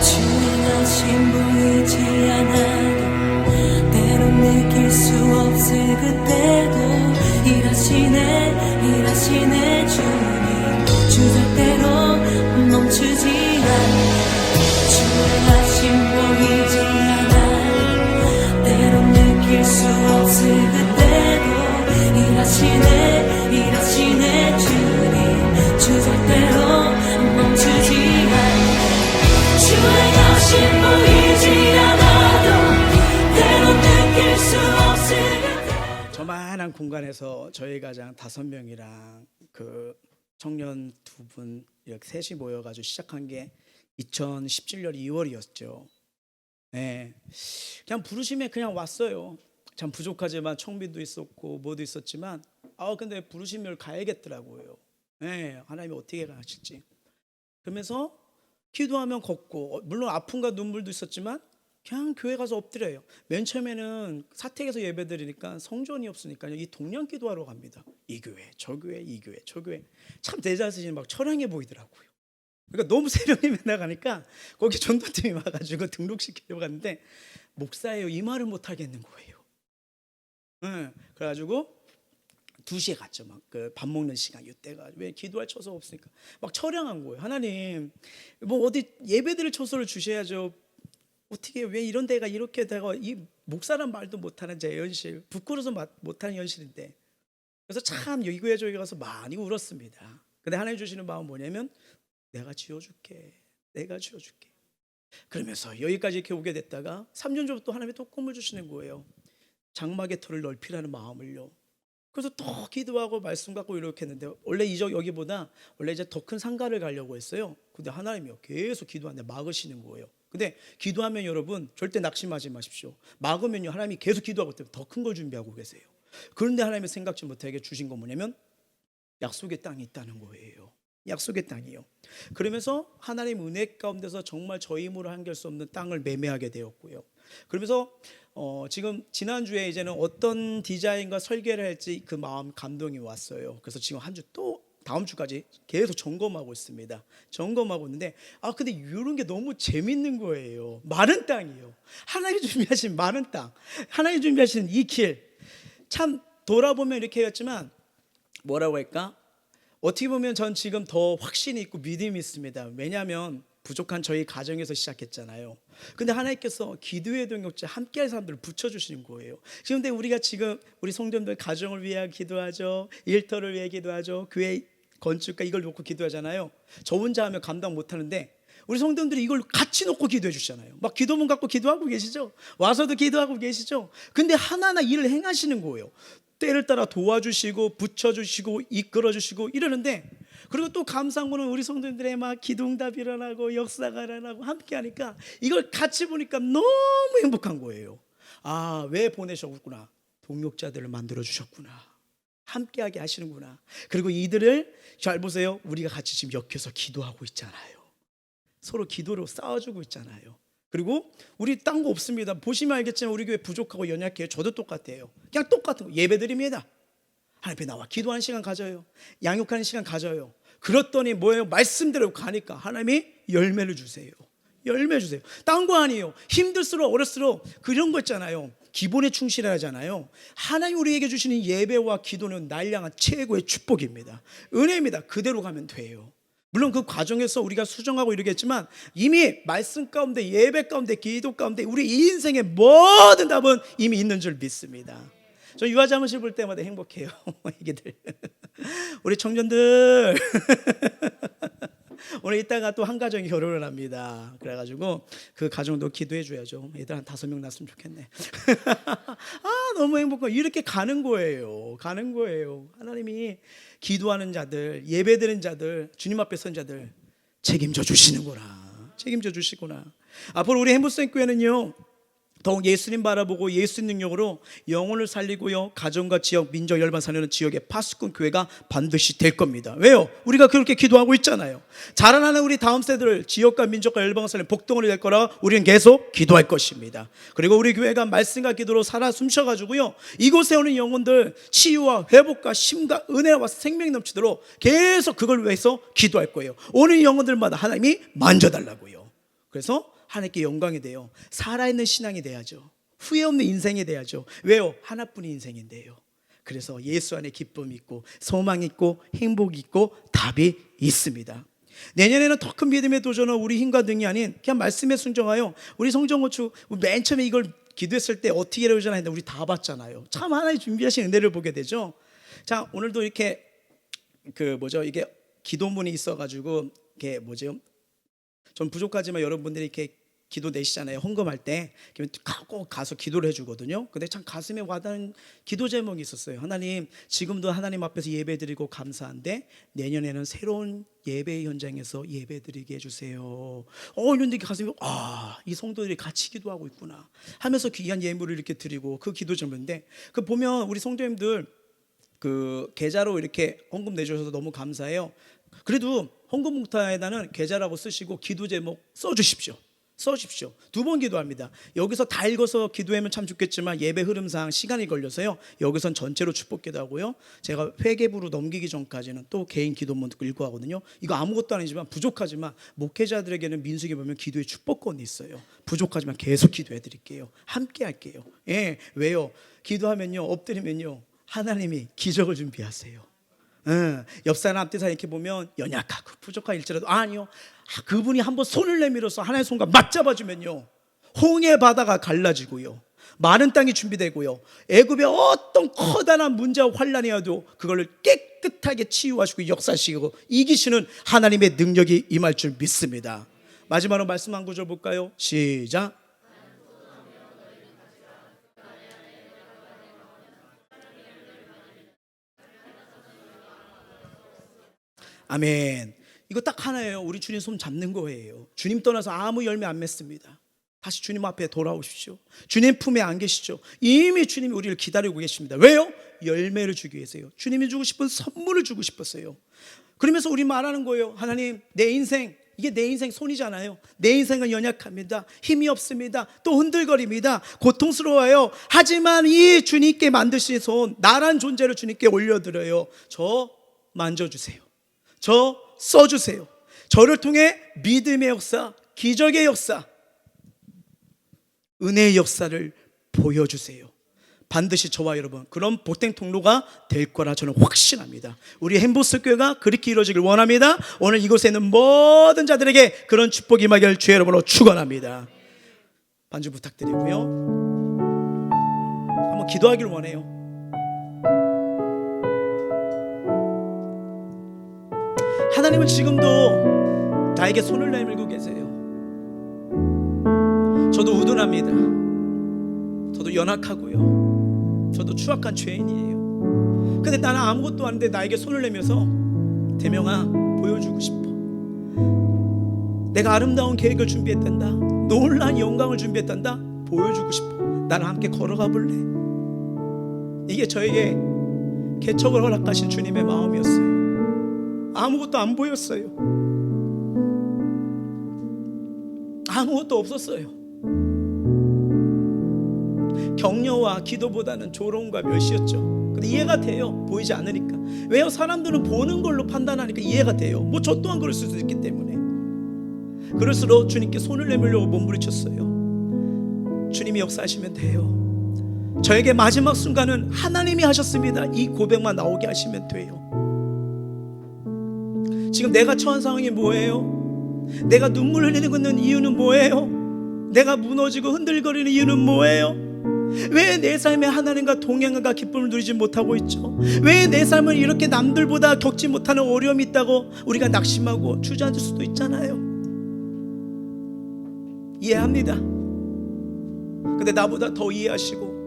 주행하신 보이지 않아도 때론 느낄 수 없을 그때도 일하시네 주님 주 절대로 멈추지 않네 주행하신 보이지 않아도 때론 느낄 수 없을 그때도 일하시네 주님 주 절대로 멈추지 않네 주행하신 보이지 않아도 때론 느낄 수 없을 그때 저만한 공간에서 저희 가장 5명이랑 그 청년 2분 이렇게 셋이 모여가지고 시작한 게 2017년 2월이었죠. 네, 그냥 부르심에 그냥 왔어요. 참 부족하지만 청비도 있었고 뭐도 있었지만 근데 부르심을 가야겠더라고요. 네, 하나님이 어떻게 가실지. 그러면서 기도하면 걷고 물론 아픔과 눈물도 있었지만 그냥 교회 가서 엎드려요. 맨 처음에는 사택에서 예배드리니까 성전이 없으니까 이 동양 기도하러 갑니다. 이 교회, 저 교회, 이 교회, 저 교회. 참 내 자신이 막 처량해 보이더라고요. 그러니까 너무 새벽에 맨날 가니까 거기 전도팀이 와가지고 등록시키려고 갔는데 목사예요 이 말을 못 하겠는 거예요. 그래가지고 2시에 갔죠. 막 그 밥 먹는 시간 이때가 왜 기도할 처소가 없으니까 막 처량한 거예요. 하나님 뭐 어디 예배드릴 처소를 주셔야죠. 어떻게 왜 이런 데가 이렇게 되고 이 목사란 말도 못하는 제 현실 부끄러워서 못하는 현실인데 그래서 참 여기에 저기 가서 많이 울었습니다. 근데 하나님 주시는 마음은 뭐냐면 내가 지어줄게 내가 지어줄게 그러면서 여기까지 이렇게 오게 됐다가 3년 전부터 또 하나님이 또 꿈을 주시는 거예요. 장막의 터를 넓히라는 마음을요. 그래서 또 기도하고 말씀 갖고 이렇게 했는데 원래 여기보다 원래 이제 더 큰 상가를 가려고 했어요. 근데 하나님이요 계속 기도하는데 막으시는 거예요. 근데 기도하면 여러분 절대 낙심하지 마십시오. 막으면요 하나님이 계속 기도하고 있으면 더 큰 걸 준비하고 계세요. 그런데 하나님이 생각지 못하게 주신 건 뭐냐면 약속의 땅이 있다는 거예요. 약속의 땅이요. 그러면서 하나님 은혜 가운데서 정말 저희 힘으로 한결 수 없는 땅을 매매하게 되었고요. 그러면서 지금 지난주에 이제는 어떤 디자인과 설계를 할지 그 마음 감동이 왔어요. 그래서 지금 한 주 또 다음 주까지 계속 점검하고 있습니다. 점검하고 있는데 근데 이런 게 너무 재밌는 거예요. 마른 땅이요. 하나님이 준비하신 마른 땅, 하나님이 준비하신 이 길 참 돌아보면 이렇게 했지만 뭐라고 할까? 어떻게 보면 전 지금 더 확신이 있고 믿음이 있습니다. 왜냐하면 부족한 저희 가정에서 시작했잖아요. 근데 하나님께서 기도의 동역자 함께할 사람들을 붙여주시는 거예요. 그런데 우리가 지금 우리 성도님들 가정을 위해 기도하죠. 일터를 위해 기도하죠. 교회 건축과 이걸 놓고 기도하잖아요. 저 혼자 하면 감당 못하는데 우리 성도님들이 이걸 같이 놓고 기도해 주시잖아요. 막 기도문 갖고 기도하고 계시죠. 와서도 기도하고 계시죠. 근데 하나하나 일을 행하시는 거예요. 때를 따라 도와주시고 붙여주시고 이끌어주시고 이러는데 그리고 또 감사한 거는 우리 성도님들의 막 기도응답 일어나고 역사가 일어나고 함께 하니까 이걸 같이 보니까 너무 행복한 거예요. 왜 보내셨구나. 동역자들을 만들어 주셨구나. 함께하게 하시는구나. 그리고 이들을 잘 보세요. 우리가 같이 지금 엮여서 기도하고 있잖아요. 서로 기도로 싸워주고 있잖아요. 그리고 우리 딴 거 없습니다. 보시면 알겠지만 우리 교회 부족하고 연약해요. 저도 똑같아요. 그냥 똑같은 거 예배드립니다. 하나님 앞에 나와 기도하는 시간 가져요. 양육하는 시간 가져요. 그렇더니 뭐예요? 말씀대로 가니까 하나님이 열매를 주세요. 열매 주세요. 딴 거 아니에요. 힘들수록 어릴수록 그런 거 있잖아요. 기본에 충실해야 하잖아요. 하나님 우리에게 주시는 예배와 기도는 날량한 최고의 축복입니다. 은혜입니다. 그대로 가면 돼요. 물론 그 과정에서 우리가 수정하고 이러겠지만 이미 말씀 가운데 예배 가운데 기도 가운데 우리 이 인생의 모든 답은 이미 있는 줄 믿습니다. 저 유아자문실 볼 때마다 행복해요. 애기들 우리 청년들 오늘 이따가 또 한 가정이 결혼을 합니다. 그래가지고 그 가정도 기도해 줘야죠. 애들 한 5명 낳았으면 좋겠네. 너무 행복해. 이렇게 가는 거예요. 가는 거예요. 하나님이 기도하는 자들, 예배드리는 자들, 주님 앞에 선 자들 책임져 주시는구나. 책임져 주시구나. 앞으로 우리 행복생교회는요 더욱 예수님 바라보고 예수님 능력으로 영혼을 살리고요 가정과 지역, 민족, 열반 살리는 지역의 파수꾼 교회가 반드시 될 겁니다. 왜요? 우리가 그렇게 기도하고 있잖아요. 자라나는 우리 다음 세대를 지역과 민족과 열방을 살리는 복덩어리 될 거라 우리는 계속 기도할 것입니다. 그리고 우리 교회가 말씀과 기도로 살아 숨쉬어가지고요 이곳에 오는 영혼들 치유와 회복과 심과 은혜와 생명이 넘치도록 계속 그걸 위해서 기도할 거예요. 오는 영혼들마다 하나님이 만져달라고요. 그래서 하나님께 영광이 돼요. 살아있는 신앙이 돼야죠. 후회 없는 인생이 돼야죠. 왜요? 하나뿐인 인생인데요. 그래서 예수 안에 기쁨이 있고 소망이 있고 행복이 있고 답이 있습니다. 내년에는 더 큰 믿음의 도전은 우리 힘과 능이 아닌 그냥 말씀에 순종하여 우리 성전건축 맨 처음에 이걸 기도했을 때 어떻게 이루어지나 했는데 우리 다 봤잖아요. 참 하나님 준비하신 은혜를 보게 되죠. 자, 오늘도 이렇게 이게 기도문이 있어가지고 이게 전 부족하지만 여러분들이 이렇게 기도 내시잖아요. 헌금할 때 꼭 가서 기도를 해주거든요. 근데 참 가슴에 와닿는 기도 제목이 있었어요. 하나님, 지금도 하나님 앞에서 예배드리고 감사한데 내년에는 새로운 예배 현장에서 예배드리게 해주세요. 이런데 가슴이 이 성도들이 같이 기도하고 있구나 하면서 귀한 예물을 이렇게 드리고 그 기도 제목인데 그 보면 우리 성도님들 그 계좌로 이렇게 헌금 내주셔서 너무 감사해요. 그래도 헌금 봉투에다는 계좌라고 쓰시고 기도 제목 써주십시오. 써주십시오. 2번 기도합니다. 여기서 다 읽어서 기도하면 참 좋겠지만 예배 흐름상 시간이 걸려서요, 여기선 전체로 축복 기도하고요, 제가 회개부로 넘기기 전까지는 또 개인 기도문 읽고 하거든요. 이거 아무것도 아니지만 부족하지만 목회자들에게는 민수기 보면 기도의 축복권이 있어요. 부족하지만 계속 기도해 드릴게요. 함께 할게요. 예, 왜요? 기도하면요, 엎드리면요, 하나님이 기적을 준비하세요. 옆 사람 앞뒤 사람 이렇게 보면 연약하고 부족할지라도 아니요, 그분이 한번 손을 내밀어서 하나의 손과 맞잡아주면요, 홍해 바다가 갈라지고요, 마른 땅이 준비되고요, 애굽의 어떤 커다란 문제와 환란이 와도 그걸 깨끗하게 치유하시고 역사하시고 이기시는 하나님의 능력이 임할 줄 믿습니다. 마지막으로 말씀 한 구절 볼까요? 시작. 아멘. 이거 딱 하나예요. 우리 주님 손 잡는 거예요. 주님 떠나서 아무 열매 안 맺습니다. 다시 주님 앞에 돌아오십시오. 주님 품에 안 계시죠? 이미 주님이 우리를 기다리고 계십니다. 왜요? 열매를 주기 위해서요. 주님이 주고 싶은 선물을 주고 싶었어요. 그러면서 우리 말하는 거예요. 하나님, 내 인생, 이게 내 인생 손이잖아요. 내 인생은 연약합니다. 힘이 없습니다. 또 흔들거립니다. 고통스러워요. 하지만 이 주님께 만드신 손, 나란 존재를 주님께 올려드려요. 저 만져주세요. 저 써주세요. 저를 통해 믿음의 역사, 기적의 역사, 은혜의 역사를 보여주세요. 반드시 저와 여러분 그런 복된 통로가 될 거라 저는 확신합니다. 우리 행복스교회가 그렇게 이루어지길 원합니다. 오늘 이곳에 있는 모든 자들에게 그런 축복이 임하기를 주의 이름으로 축원합니다. 반주 부탁드리고요, 한번 기도하길 원해요. 하나님은 지금도 나에게 손을 내밀고 계세요. 저도 우둔합니다. 저도 연약하고요, 저도 추악한 죄인이에요. 근데 나는 아무것도 아닌데 나에게 손을 내면서 대명아 보여주고 싶어. 내가 아름다운 계획을 준비했단다, 놀라운 영광을 준비했단다, 보여주고 싶어. 나랑 함께 걸어가 볼래? 이게 저에게 개척을 허락하신 주님의 마음이었어요. 아무것도 안 보였어요. 아무것도 없었어요. 격려와 기도보다는 조롱과 멸시였죠. 근데 이해가 돼요. 보이지 않으니까. 왜요? 사람들은 보는 걸로 판단하니까 이해가 돼요. 뭐 저 또한 그럴 수도 있기 때문에. 그럴수록 주님께 손을 내밀려고 몸부림쳤어요. 주님이 역사하시면 돼요. 저에게 마지막 순간은 하나님이 하셨습니다. 이 고백만 나오게 하시면 돼요. 지금 내가 처한 상황이 뭐예요? 내가 눈물 흘리는 이유는 뭐예요? 내가 무너지고 흔들거리는 이유는 뭐예요? 왜 내 삶에 하나님과 동행과 기쁨을 누리지 못하고 있죠? 왜 내 삶을 이렇게 남들보다 겪지 못하는 어려움이 있다고 우리가 낙심하고 주저앉을 수도 있잖아요. 이해합니다. 근데 나보다 더 이해하시고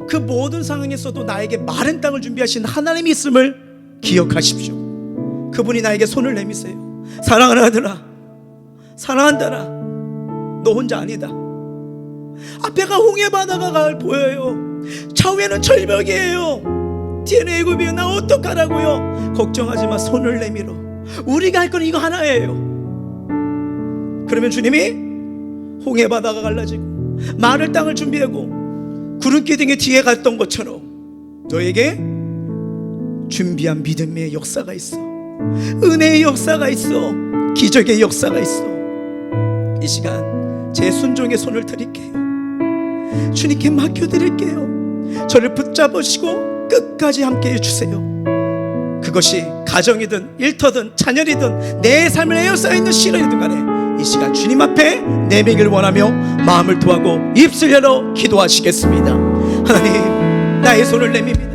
그 모든 상황에서도 나에게 마른 땅을 준비하신 하나님이 있음을 기억하십시오. 그분이 나에게 손을 내미세요. 사랑하는 아들아, 사랑한다라, 너 혼자 아니다. 앞에가 홍해 바다가 보여요. 좌우에는 절벽이에요. 뒤에는 애굽이에요. 나 어떡하라고요? 걱정하지 마. 손을 내밀어. 우리가 할 건 이거 하나예요. 그러면 주님이 홍해 바다가 갈라지고 마를 땅을 준비하고 구름기 등의 뒤에 갔던 것처럼 너에게 준비한 믿음의 역사가 있어. 은혜의 역사가 있어. 기적의 역사가 있어. 이 시간 제 순종의 손을 드릴게요. 주님께 맡겨드릴게요. 저를 붙잡으시고 끝까지 함께해 주세요. 그것이 가정이든 일터든 자녀이든 내 삶을 에워싸여있는 시련이든 간에 이 시간 주님 앞에 내미길 원하며 마음을 토하고 입술 열어 기도하시겠습니다. 하나님, 나의 손을 내밉니다.